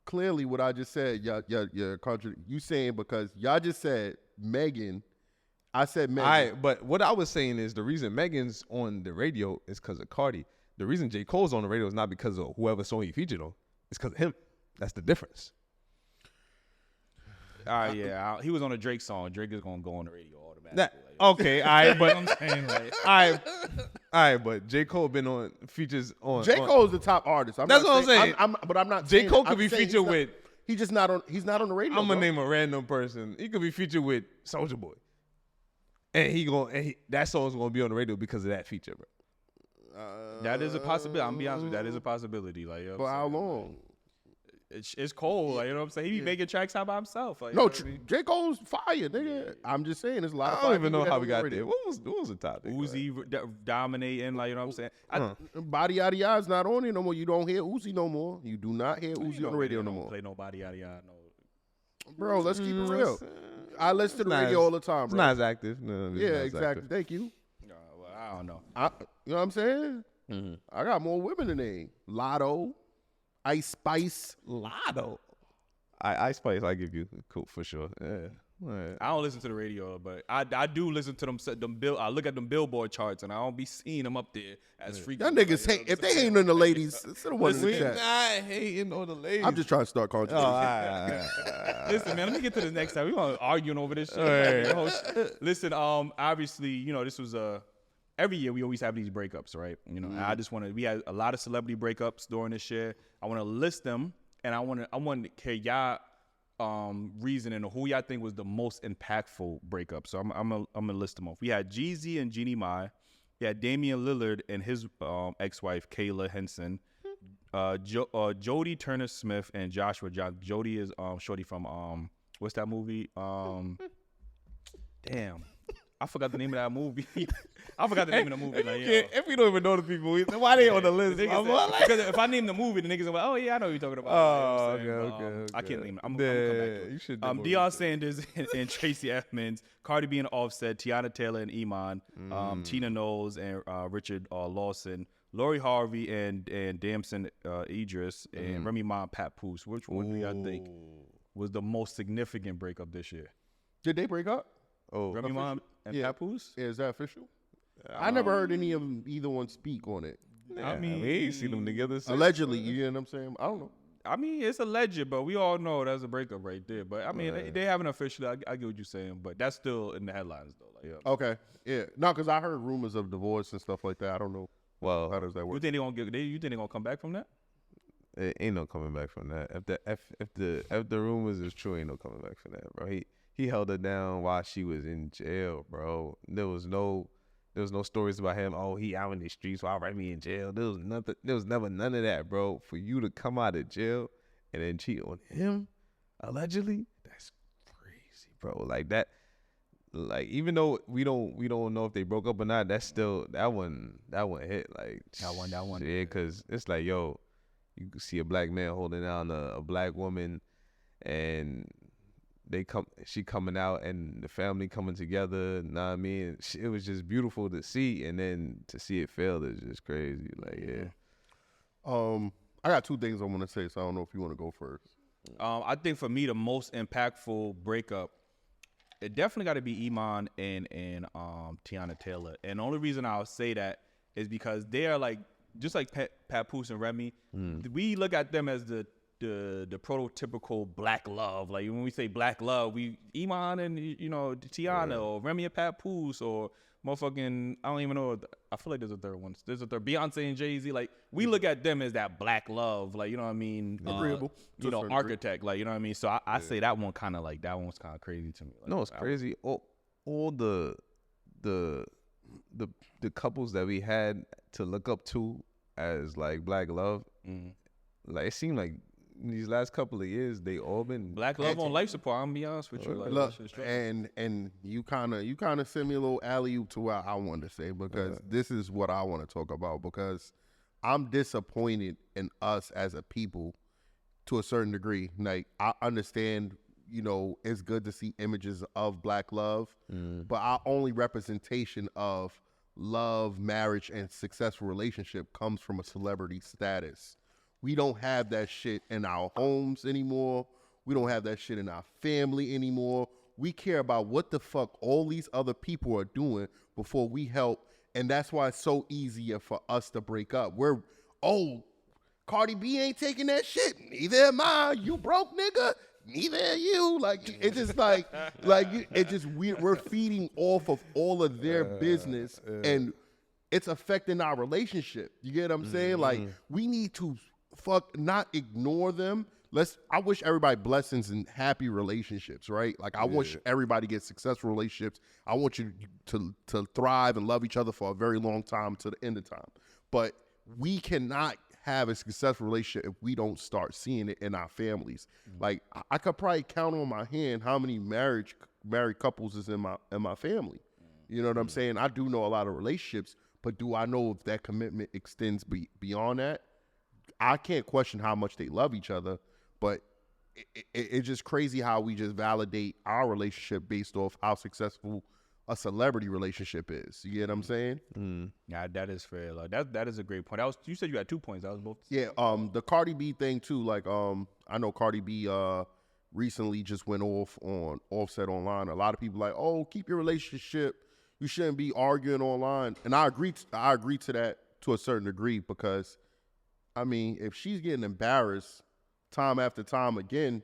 clearly, what I just said, y'all you saying because y'all just said Megan. I said Megan. But what I was saying is the reason Megan's on the radio is because of Cardi. The reason J. Cole's on the radio is not because of whoever song he featured on. It's because of him. That's the difference. All right, yeah. He was on a Drake song. Drake is going to go on the radio automatically. Okay, all right, but I'm saying, like, all right, but J. Cole been on features on. J. Cole's the top artist. That's what I'm saying. But I'm not. J. Cole could be featured with. He's just not on. He's not on the radio. I'm gonna name a random person. He could be featured with Soulja Boy, and that song's gonna be on the radio because of that feature, bro. That is a possibility. I'm gonna be honest with you. That is a possibility. Like, for how long? It's Cole. Like, you know what I'm saying? He be making tracks out by himself. Like, no, J. Cole's fire, nigga. I'm just saying, there's a lot of fire. I don't even know how we got there. What was the topic? Uzi dominating, like, you know what I'm saying? Body Yaddy Yad's not on it no more. You don't hear Uzi no more. You do not hear Uzi on the radio no more. Play no Body Yaddy Yad, no. Bro, let's keep it real. I listen to the radio all the time, bro. It's not as active. No, yeah, exactly. Active. Thank you. Well, I don't know. You know what I'm saying? Mm-hmm. I got more women than they. Lotto, Ice Spice. Lotto. Ice Spice, I give you cool for sure. Yeah. Right. I don't listen to the radio, but I do listen to them. I look at them Billboard charts, and I don't be seeing them up there as frequent. Y'all niggas hate. If they ain't on the ladies, send them one in the chat. Not hating on the ladies. I'm just trying to start controversy. Listen, man, let me get to this next time. We're gonna arguing over this shit. Right. Listen, obviously, you know, this was every year we always have these breakups, right? You know, I just want to. We had a lot of celebrity breakups during this year. I want to list them, and I want to hear y'all reasoning of who y'all think was the most impactful breakup. So I'm gonna list them off. We had Jeezy and Jeannie Mai. We had Damian Lillard and his ex-wife Kayla Henson. Jody Turner Smith and Joshua Johnson. Jody is shorty from what's that movie? Damn. I forgot the name of that movie. I forgot the name of the movie. If we don't even know the people, why they on the list? Because if I name the movie, the niggas are like, oh yeah, I know what you're talking about. Oh, okay. I can't name it. I'm gonna come back to it. You should. Deion Sanders and Tracy Edmonds, Cardi B and Offset, Tiana Taylor and Iman, Tina Knowles and Richard Lawson, Lori Harvey and Damson Idris, and Remy Ma and Pat Poose. Which one do y'all think was the most significant breakup this year? Did they break up? Oh, Remy Ma and Pat Poose? Yeah, is that official? I never heard any of them, either one speak on it. Yeah, I mean, we ain't seen them together since. Allegedly, you know what I'm saying? I don't know. I mean, it's alleged, but we all know that's a breakup right there. But I mean, they haven't officially. I get what you're saying, but that's still in the headlines though. Like, yeah. Okay, yeah, no, because I heard rumors of divorce and stuff like that. I don't know. Well, how does that work? You think they're gonna come back from that? It ain't no coming back from that. If the rumors is true, ain't no coming back from that, bro. He held her down while she was in jail, bro. There was no stories about him. Oh, he out in the streets while Remy in jail. There was nothing. There was never none of that, bro. For you to come out of jail and then cheat on him, allegedly, that's crazy, bro. Like that. Like even though we don't know if they broke up or not, that's still that one hit. Like that one. Yeah, because it's like, yo, you see a black man holding down a black woman, and she coming out and the family coming together. Know what I mean? It was just beautiful to see, and then to see it fail is just crazy. Like, yeah. I got two things I want to say, so I don't know if you want to go first. I think for me the most impactful breakup, it definitely got to be Iman and Tiana Taylor. And the only reason I'll say that is because they are like just like Pat Poose and Remy. We look at them as the prototypical black love. Like when we say black love, we Iman and Tiana or Remy and Pat Poose or motherfucking I don't even know. I feel like there's a third one. There's a third Beyonce and Jay-Z. Like we look at them as that black love. Like you know what I mean? Agreeable. Architect. Like you know what I mean? So I say that one kind of like that one's kind of crazy to me. Like, no, it's crazy. All the the couples that we had to look up to as like black love, like it seemed like these last couple of years they all been black love on life support. I'm gonna be honest with you. Like, look, and you kind of send me a little alley-oop to what I wanted to say, because this is what I want to talk about, because I'm disappointed in us as a people to a certain degree. Like, I understand, you know, it's good to see images of black love, but our only representation of love, marriage, and successful relationship comes from a celebrity status. We don't have that shit in our homes anymore. We don't have that shit in our family anymore. We care about what the fuck all these other people are doing before we help. And that's why it's so easier for us to break up. Cardi B ain't taking that shit. Neither am I. You broke, nigga. Neither are you. Like, it's just we're feeding off of all of their business, and it's affecting our relationship. You get what I'm saying? Like, we need to not ignore them. I wish everybody blessings and happy relationships, right? Like, I wish everybody gets successful relationships. I want you to thrive and love each other for a very long time, to the end of time. But we cannot have a successful relationship if we don't start seeing it in our families. Like, I could probably count on my hand how many married couples is in my family. You know what I'm saying? I do know a lot of relationships, but do I know if that commitment extends beyond that? I can't question how much they love each other, but it's just crazy how we just validate our relationship based off how successful a celebrity relationship is. You get what I'm saying? Yeah, that is fair. Like, that is a great point. You said you had 2 points. That was both. Yeah. The Cardi B thing too. Like, I know Cardi B recently just went off on Offset online. A lot of people like, oh, keep your relationship. You shouldn't be arguing online. And I agree to that to a certain degree, because I mean, if she's getting embarrassed time after time again,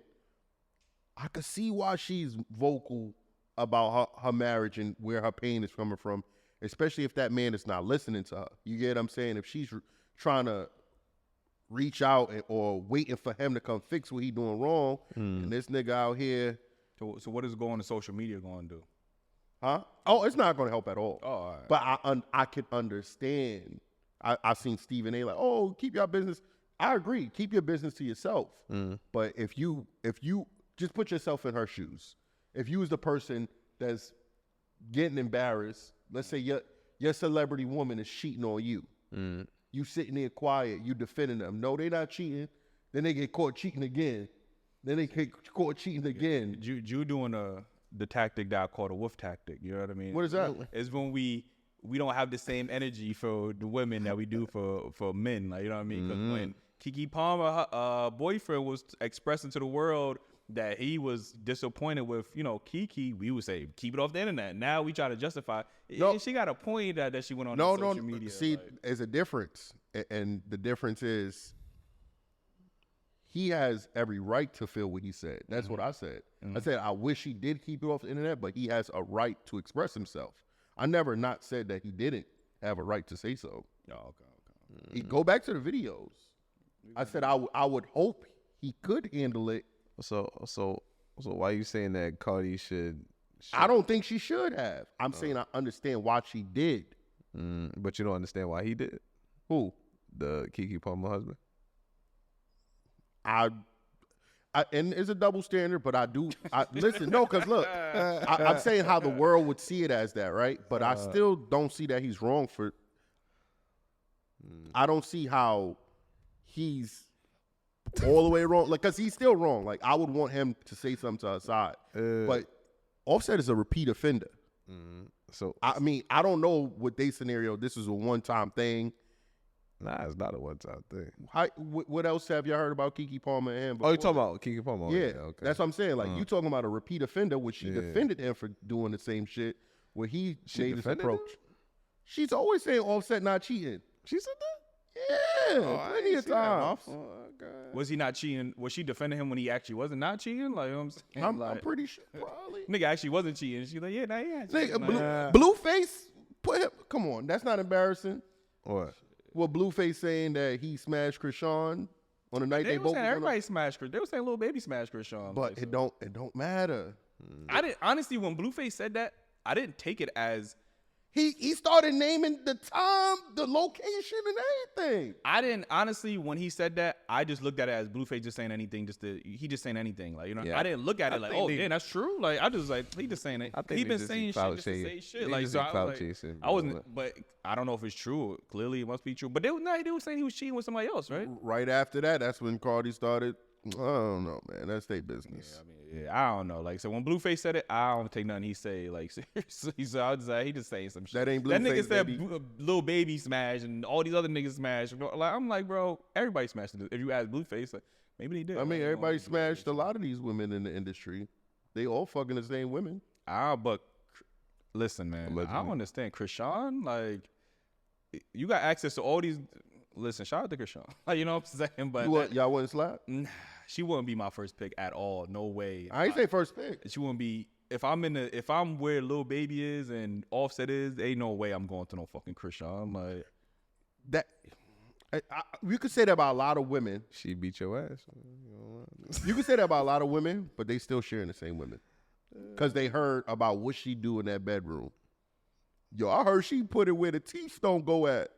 I could see why she's vocal about her marriage and where her pain is coming from, especially if that man is not listening to her. You get what I'm saying? If she's trying to reach out or waiting for him to come fix what he doing wrong, and this nigga out here. So what is going to social media going to do? Huh? Oh, it's not going to help at all. Oh, all right. But I could understand. I've seen Stephen A. like, oh, keep your business. I agree. Keep your business to yourself. But if you just put yourself in her shoes. If you was the person that's getting embarrassed, let's say your celebrity woman is cheating on you. You sitting there quiet, you defending them. No, they not cheating. Then they get caught cheating again. Then they get caught cheating again. You doing the tactic that I call the wolf tactic. You know what I mean? What is that? It's when we don't have the same energy for the women that we do for men. Like, you know what I mean? Because when Keke Palmer, her boyfriend, was expressing to the world that he was disappointed with, you know, Keke, we would say, keep it off the internet. Now we try to justify. No, she got a point that she went on social media. See, there's a difference. And the difference is he has every right to feel what he said. That's what I said. I said, I wish he did keep it off the internet, but he has a right to express himself. I never not said that he didn't have a right to say so. Oh, okay. Go back to the videos. I said I would hope he could handle it. So why are you saying that Cardi should? I don't think she should have. I'm saying I understand why she did. But you don't understand why he did? Who? The Keke Palmer husband? And it's a double standard, but I do. Listen, no, because look, I'm saying how the world would see it as that, right? But I still don't see that he's wrong for. I don't see how he's all the way wrong, like, because he's still wrong. Like, I would want him to say something to her side, but Offset is a repeat offender. So I mean, I don't know what they scenario. This is a one-time thing. Nah, it's not a one-time thing. What else have y'all heard about Keke Palmer and him before? Oh, you talking about Keke Palmer? Yeah, okay. That's what I'm saying. Like, you talking about a repeat offender, which she defended him for doing the same shit, where he made his approach. Him? She's always saying Offset not cheating. She said that? Yeah, plenty of times. Was he not cheating? Was she defending him when he actually wasn't not cheating? Like, you know what I'm saying? I'm pretty sure, probably. Nigga actually wasn't cheating. She's like, yeah, nah, he ain't cheating. Nigga, Blueface, put him. Come on, that's not embarrassing. What? Well, Blueface saying that he smashed Krishan on the night they both. Everybody smashed Krishan. They were saying Lil Baby smashed Krishan. But like, it don't matter. I didn't honestly when Blueface said that, I didn't take it as He started naming the time, the location, and everything. I didn't honestly when he said that. I just looked at it as Blueface just saying anything. He just saying anything. Like I didn't look at it like, oh, damn, that's true. Like I just like he just saying it. He been saying shit just to say shit. Like so I wasn't. But I don't know if it's true. Clearly, it must be true. But they were saying he was cheating with somebody else, right? Right after that, that's when Cardi started. I don't know, man. That's their business. I don't know. Like, so when Blueface said it, I don't take nothing he say. Like, seriously, so I was like, he just saying some shit. That ain't Blueface. That nigga said Lil Baby smash and all these other niggas smash. Like, I'm like, bro, everybody smashed it. If you ask Blueface, like, maybe they did. I mean, everybody smashed a lot of these women in the industry. They all fucking the same women. But listen, man, allegedly. I don't understand. Krishan, like, you got access to all these. Listen, shout out to Krishan. Like, you know what I'm saying? But y'all wouldn't slap? She wouldn't be my first pick at all. No way. I ain't say first pick. She wouldn't be. If I'm where Lil Baby is and Offset is, ain't no way I'm going to no fucking Krishan. Like that. You could say that about a lot of women. She beat your ass. You could say that about a lot of women, but they still sharing the same women because they heard about what she do in that bedroom. Yo, I heard she put it where the teeth don't go at.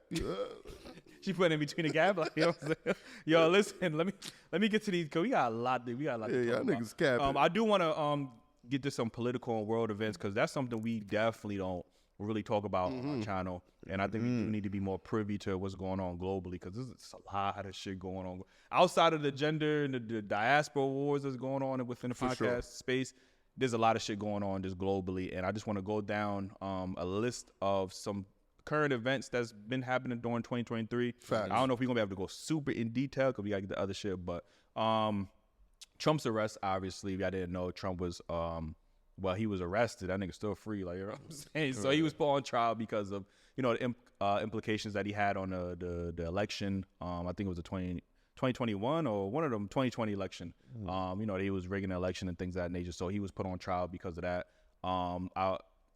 She put it in between the gap. Like, you know what I'm saying? Yo, listen, let me get to these, cause we got a lot to talk about. Y'all niggas capping. I do want to get to some political and world events, because that's something we definitely don't really talk about on our channel. And I think we do need to be more privy to what's going on globally, because there's a lot of shit going on. Outside of the gender and the diaspora wars that's going on within the podcast space, there's a lot of shit going on just globally. And I just want to go down a list of some current events that's been happening during 2023. Facts. I don't know if we're going to be able to go super in detail because we got to get the other shit. But Trump's arrest, obviously, I didn't know Trump was, he was arrested. That nigga's still free, like, you know what I'm saying? So he was put on trial because of, you know, the implications that he had on the election. I think it was the 2021 or one of them 2020 election. You know, he was rigging the election and things of that nature. So he was put on trial because of that.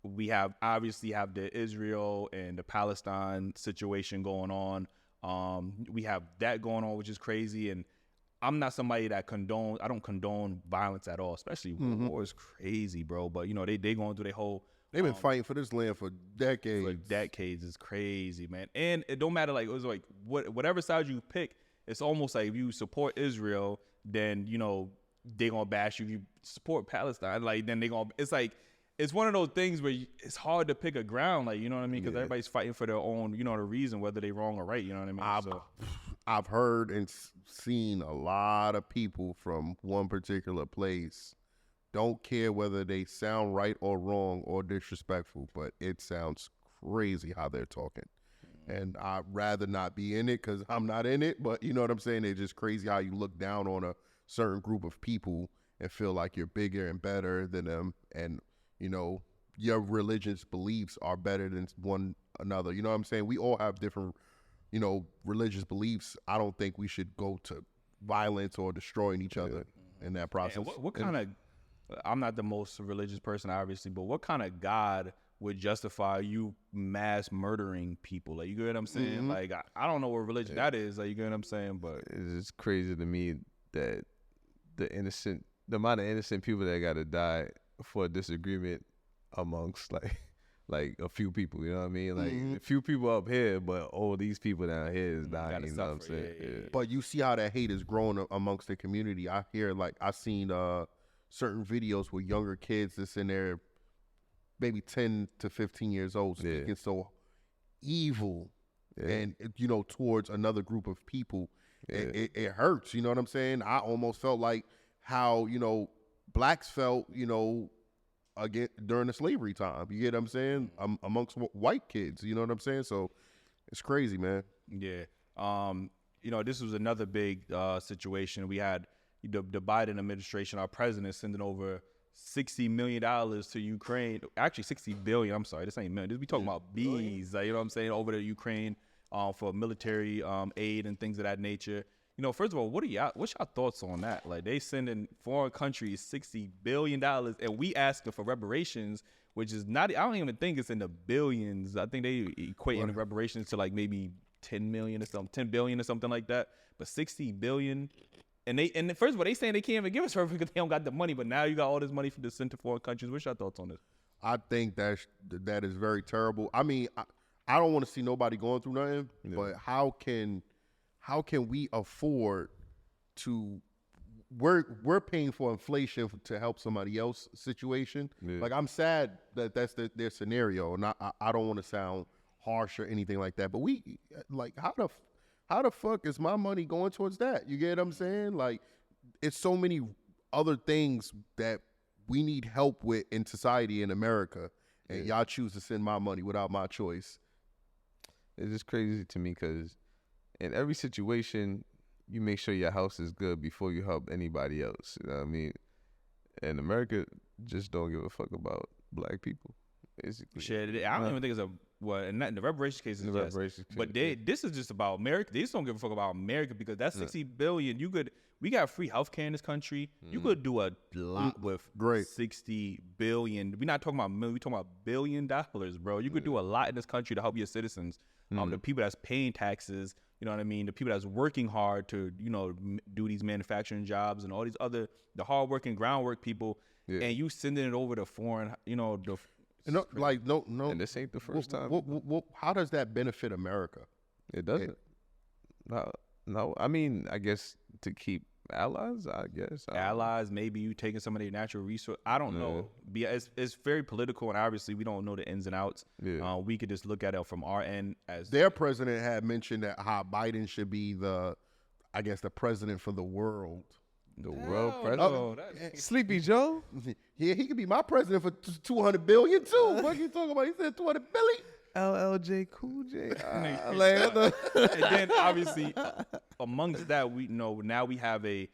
We obviously have the Israel and the Palestine situation going on. We have that going on, which is crazy. And I'm not somebody that I don't condone violence at all, especially war is crazy, bro. But, you know, they going through their whole. They've been fighting for this land for decades. For decades. It's crazy, man. And it don't matter, like, it was like whatever side you pick, it's almost like if you support Israel, then, you know, they gonna bash you. If you support Palestine, like, then they gonna, it's like, it's one of those things where it's hard to pick a ground, like, you know what I mean? Because everybody's fighting for their own, you know, the reason, whether they wrong or right, you know what I mean? I've heard and seen a lot of people from one particular place don't care whether they sound right or wrong or disrespectful, but it sounds crazy how they're talking. And I'd rather not be in it because I'm not in it, but you know what I'm saying? It's just crazy how you look down on a certain group of people and feel like you're bigger and better than them, and you know, your religious beliefs are better than one another. You know what I'm saying? We all have different, you know, religious beliefs. I don't think we should go to violence or destroying each other in that process. And what kind of, I'm not the most religious person, obviously, but what kind of God would justify you mass murdering people? Like, you get what I'm saying? Like, I don't know what religion that is. Like, you get what I'm saying? But it's just crazy to me that the amount of innocent people that got to die for a disagreement amongst like a few people, you know what I mean? Like a few people up here, but all these people down here is dying, you know what I'm saying? Yeah. But you see how that hate is growing amongst the community. I hear, like, I seen certain videos with younger kids that's in there maybe 10 to 15 years old speaking so evil and, you know, towards another group of people. It hurts, you know what I'm saying? I almost felt like how, you know, blacks felt, you know, again during the slavery time. You get what I'm saying? Amongst white kids, you know what I'm saying? So it's crazy, man. Yeah. You know, this was another big situation. We had the Biden administration, our president, sending over $60 million to Ukraine. Actually, $60 billion. I'm sorry, this ain't million. We talking about B's. Like, you know what I'm saying? Over to Ukraine for military aid and things of that nature. You know, first of all, what's y'all thoughts on that? Like, they sending foreign countries $60 billion, and we asking for reparations, which is not, I don't even think it's in the billions. I think they equating the reparations to like maybe 10 billion or something like that. But 60 billion, and first of all, they saying they can't even give us because they don't got the money. But now you got all this money to send to foreign countries. What's your thoughts on this? I think that is very terrible. I mean, I don't want to see nobody going through nothing, but how can we afford to? We're paying for inflation to help somebody else's situation. Yeah. Like, I'm sad that that's their scenario, and I don't want to sound harsh or anything like that. But we, like, how the fuck is my money going towards that? You get what I'm saying? Like, it's so many other things that we need help with in society in America, and y'all choose to send my money without my choice. It's just crazy to me because in every situation, you make sure your house is good before you help anybody else. You know what I mean? And America just don't give a fuck about black people, basically. Shit, I don't even think it's and the reparations case is but this is just about America. They just don't give a fuck about America because that's $60 billion. We got free healthcare in this country. You could do a lot with $60 billion. We're not talking about million, we're talking about $1 billion, bro. You could do a lot in this country to help your citizens. The people that's paying taxes, you know what I mean? The people that's working hard to, do these manufacturing jobs and all these other, the hardworking groundwork people, and you sending it over to foreign, no. And this ain't the first time. How does that benefit America? It doesn't. No, I mean, I guess to keep allies, I guess. Allies, maybe you taking some of their natural resources. I don't know. It's very political, and obviously we don't know the ins and outs. Yeah. We could just look at it from our end. As their president had mentioned that how Biden should be the president for the world. The world president? Sleepy Joe? Yeah, he could be my president for $200 billion too. What are you talking about? He said $200 billion. LLJ Cool J. And then obviously amongst that, we know now we have a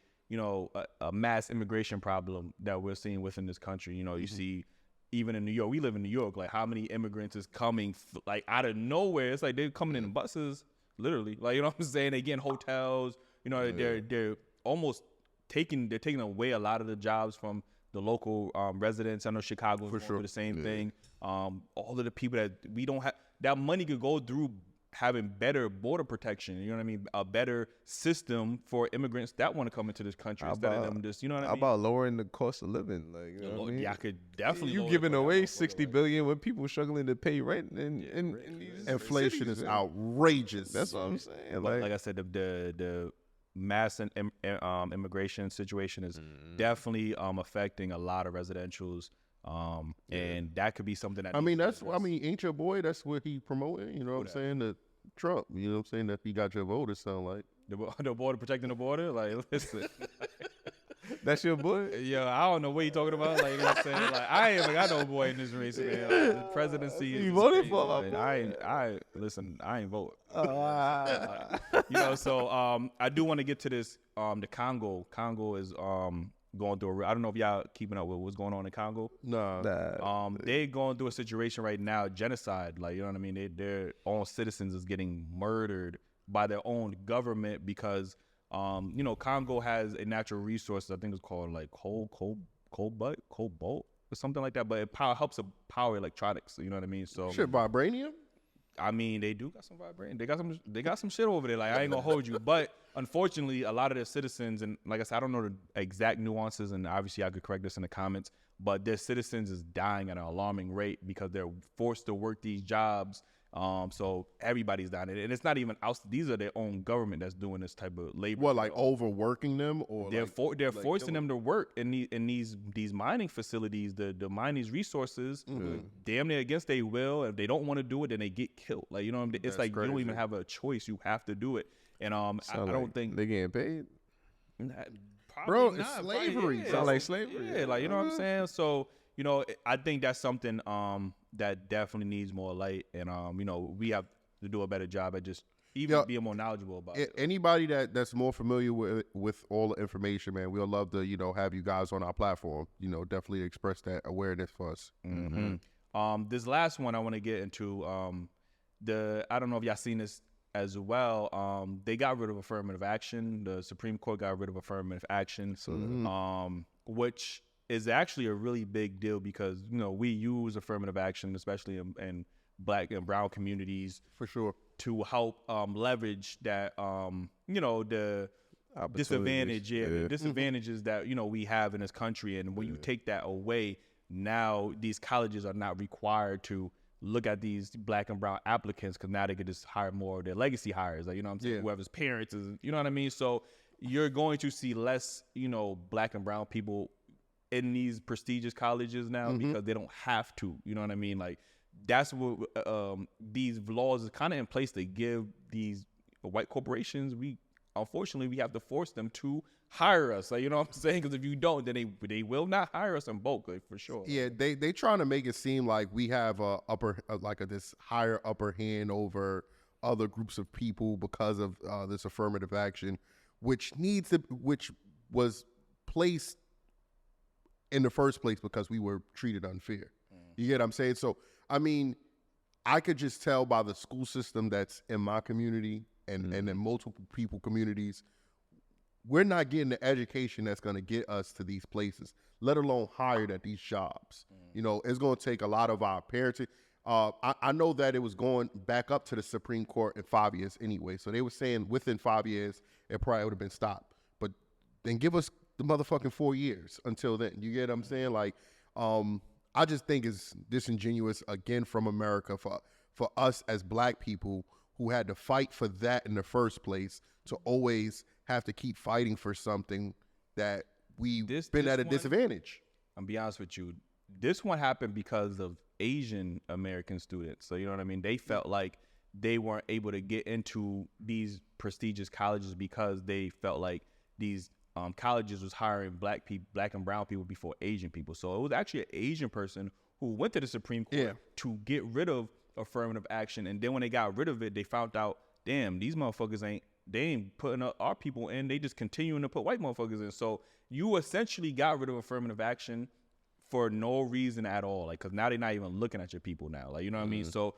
mass immigration problem that we're seeing within this country. You see, even in New York, we live in New York. Like, how many immigrants is coming like out of nowhere? It's like they're coming in buses, literally. Like, you know what I'm saying? They get in hotels. They're almost taking away a lot of the jobs from the local residents. I know Chicago's going through the same thing. All of the people that we don't have, that money could go through having better border protection. You know what I mean? A better system for immigrants that want to come into this country instead of them just, How about lowering the cost of living? Like, what I mean? Yeah, I could definitely. You giving away $60 billion when people struggling to pay rent, and inflation is outrageous. That's what I'm saying. Like I said, the mass immigration situation is definitely affecting a lot of residentials, and that could be something that ain't your boy, that's what he promoting, you know what I'm saying, that Trump, you know what I'm saying, that he got your vote, it sound like the border, protecting the border. Like, listen, that's your boy. Yeah, I don't know what you talking about. Like, you know what I'm saying? Like, I ain't even got no boy in this race, man. Like, the presidency. You voted for him? I ain't vote. So I do want to get to this. The Congo is going through. I don't know if y'all keeping up with what's going on in Congo. No. They going through a situation right now, genocide. Like, you know what I mean? Their own citizens is getting murdered by their own government because Congo has a natural resource. I think it's called like cobalt or something like that. But it helps to power electronics. You know what I mean? So vibranium. I mean, they do got some vibranium. They got some shit over there. Like, I ain't gonna hold you, but unfortunately, a lot of their citizens, and like I said, I don't know the exact nuances, and obviously I could correct this in the comments, but their citizens is dying at an alarming rate because they're forced to work these jobs. So everybody's dying, and it's not even out. These are their own government that's doing this type of labor. What, like overworking them, or they're forcing them to work in these mining facilities, to mine these resources, damn near against their will. If they don't want to do it, then they get killed. Like, you know, it's that's like crazy. You don't even have a choice; you have to do it. And I don't think they getting paid. Bro, it's slavery. Sound like slavery. Yeah, like, you know what I'm saying. So, I think that's something that definitely needs more light, and we have to do a better job at just being more knowledgeable about it. Anybody that's more familiar with all the information, man, we'll love to have you guys on our platform. Definitely express that awareness for us. Mm-hmm. This last one I want to get into. I don't know if y'all seen this as well. They got rid of affirmative action. The Supreme Court got rid of affirmative action, which is actually a really big deal because, we use affirmative action, especially in Black and brown communities, for sure, to help leverage that, the disadvantage, the disadvantages that, we have in this country. And when you take that away, now these colleges are not required to look at these black and brown applicants because now they could just hire more of their legacy hires, like, you know what I'm saying? Whoever's parents is, you know what I mean? So you're going to see less, black and brown people in these prestigious colleges now because they don't have to, you know what I mean? Like, that's what these laws is kind of in place to give these white corporations, unfortunately, we have to force them to hire us. Like, you know what I'm saying? Because if you don't, then they will not hire us in bulk, like, for sure. Yeah, they trying to make it seem like we have this higher upper hand over other groups of people because of this affirmative action, which was placed in the first place because we were treated unfair. You get what I'm saying? So, I mean, I could just tell by the school system that's in my community and in multiple people communities, we're not getting the education that's going to get us to these places, let alone hired at these jobs. It's going to take a lot of our parenting. I know that it was going back up to the Supreme Court in 5 years anyway. So they were saying within 5 years, it probably would have been stopped. But then give us the motherfucking 4 years until then. You get what I'm saying? Like, I just think it's disingenuous, again, from America for us as black people who had to fight for that in the first place to always have to keep fighting for something that we've been at a disadvantage. I'm be honest with you. This one happened because of Asian American students. So, you know what I mean? They felt like they weren't able to get into these prestigious colleges because they felt like these colleges was hiring black and brown people before Asian people. So it was actually an Asian person who went to the Supreme Court to get rid of affirmative action. And then when they got rid of it, they found out, damn, these motherfuckers ain't putting our people in. They just continuing to put white motherfuckers in. So you essentially got rid of affirmative action for no reason at all. Like, cause now they're not even looking at your people now. Like, you know what I mean? So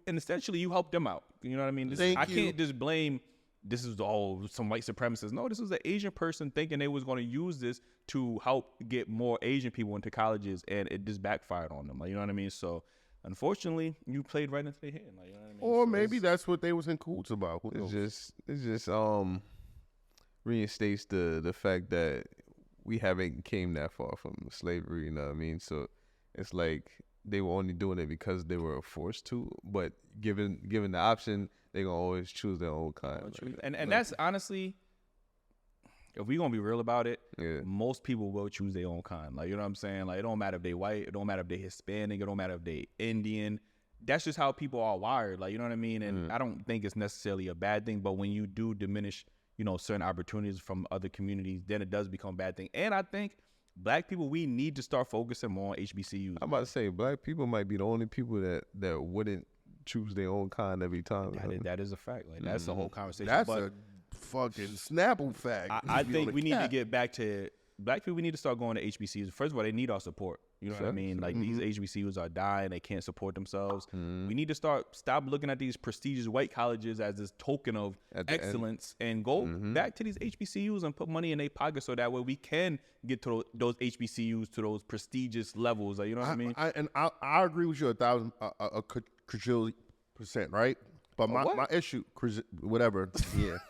essentially you helped them out. You know what I mean? I can't just blame, this is all some white supremacists. No, this was an Asian person thinking they was going to use this to help get more Asian people into colleges, and it just backfired on them. Like, you know what I mean? So unfortunately, you played right into their hand. Like, you know what I mean? Or so maybe that's what they was in cahoots about. It just reinstates the fact that we haven't came that far from slavery. You know what I mean? So it's like they were only doing it because they were forced to. But given the option, they gonna always choose their own kind. And that's honestly, if we gonna be real about it, most people will choose their own kind. Like, you know what I'm saying? Like, it don't matter if they white, it don't matter if they Hispanic, it don't matter if they Indian. That's just how people are wired. Like, you know what I mean? And I don't think it's necessarily a bad thing, but when you do diminish, certain opportunities from other communities, then it does become a bad thing. And I think black people, we need to start focusing more on HBCUs. I'm about to say, black people might be the only people that wouldn't choose their own kind every time. That is a fact. Like, that's the whole conversation. That's a fucking Snapple fact. I think we need to get back to black people. We need to start going to HBCUs. First of all, they need our support. You know what I mean? Like, these HBCUs are dying. They can't support themselves. We need to stop looking at these prestigious white colleges as this token of excellence and go back to these HBCUs and put money in their pocket so that way we can get to those HBCUs to those prestigious levels. Like, you know what I mean? I agree with you 1,000 %, right? But my issue, whatever,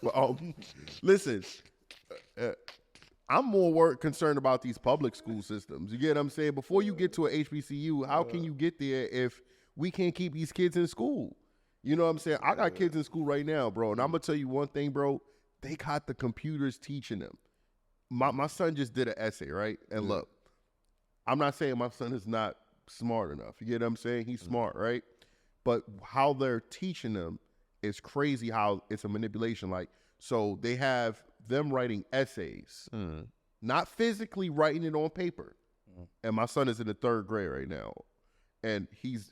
But listen, I'm more concerned about these public school systems. You get what I'm saying? Before you get to an HBCU, how can you get there if we can't keep these kids in school? You know what I'm saying? I got kids in school right now, bro, and I'm gonna tell you one thing, bro. They got the computers teaching them. My son just did an essay, right? And look, I'm not saying my son is not smart enough. You get what I'm saying? He's smart, right? But how they're teaching them is crazy, how it's a manipulation. Like, so they have them writing essays, not physically writing it on paper. And my son is in the 3rd grade right now. And he's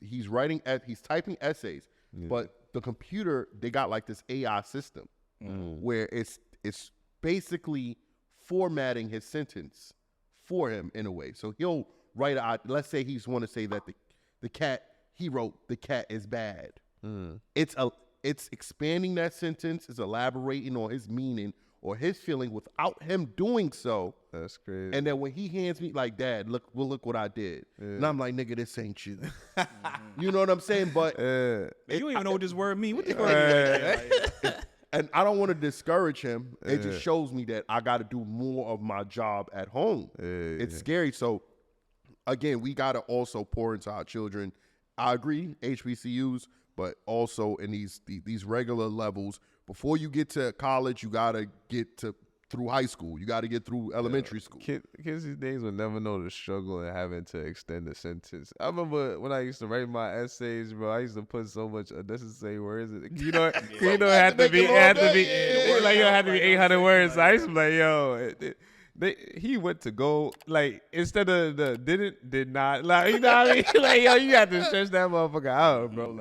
typing essays. But the computer, they got like this AI system where it's basically formatting his sentence for him in a way. So he'll write let's say he's want to say that the cat, he wrote the cat is bad. It's expanding that sentence, it's elaborating on his meaning or his feeling without him doing so. That's crazy. And then when he hands me like, Dad, look what I did. And I'm like, nigga, this ain't you. You know what I'm saying? But you don't even know what this word means. What this word mean? And I don't want to discourage him. It just shows me that I got to do more of my job at home. It's scary. So again, we got to also pour into our children. I agree, HBCUs, but also in these regular levels. Before you get to college, you got to get through high school. You got to get through elementary school. Kids these days will never know the struggle in having to extend a sentence. I remember when I used to write my essays, bro. I used to put so much unnecessary words. You know, it had to be 800 words. So I used to be like, yo. He went to go, like, instead of the did not, like, you know what I mean? Like, yo, you got to stretch that motherfucker out, bro.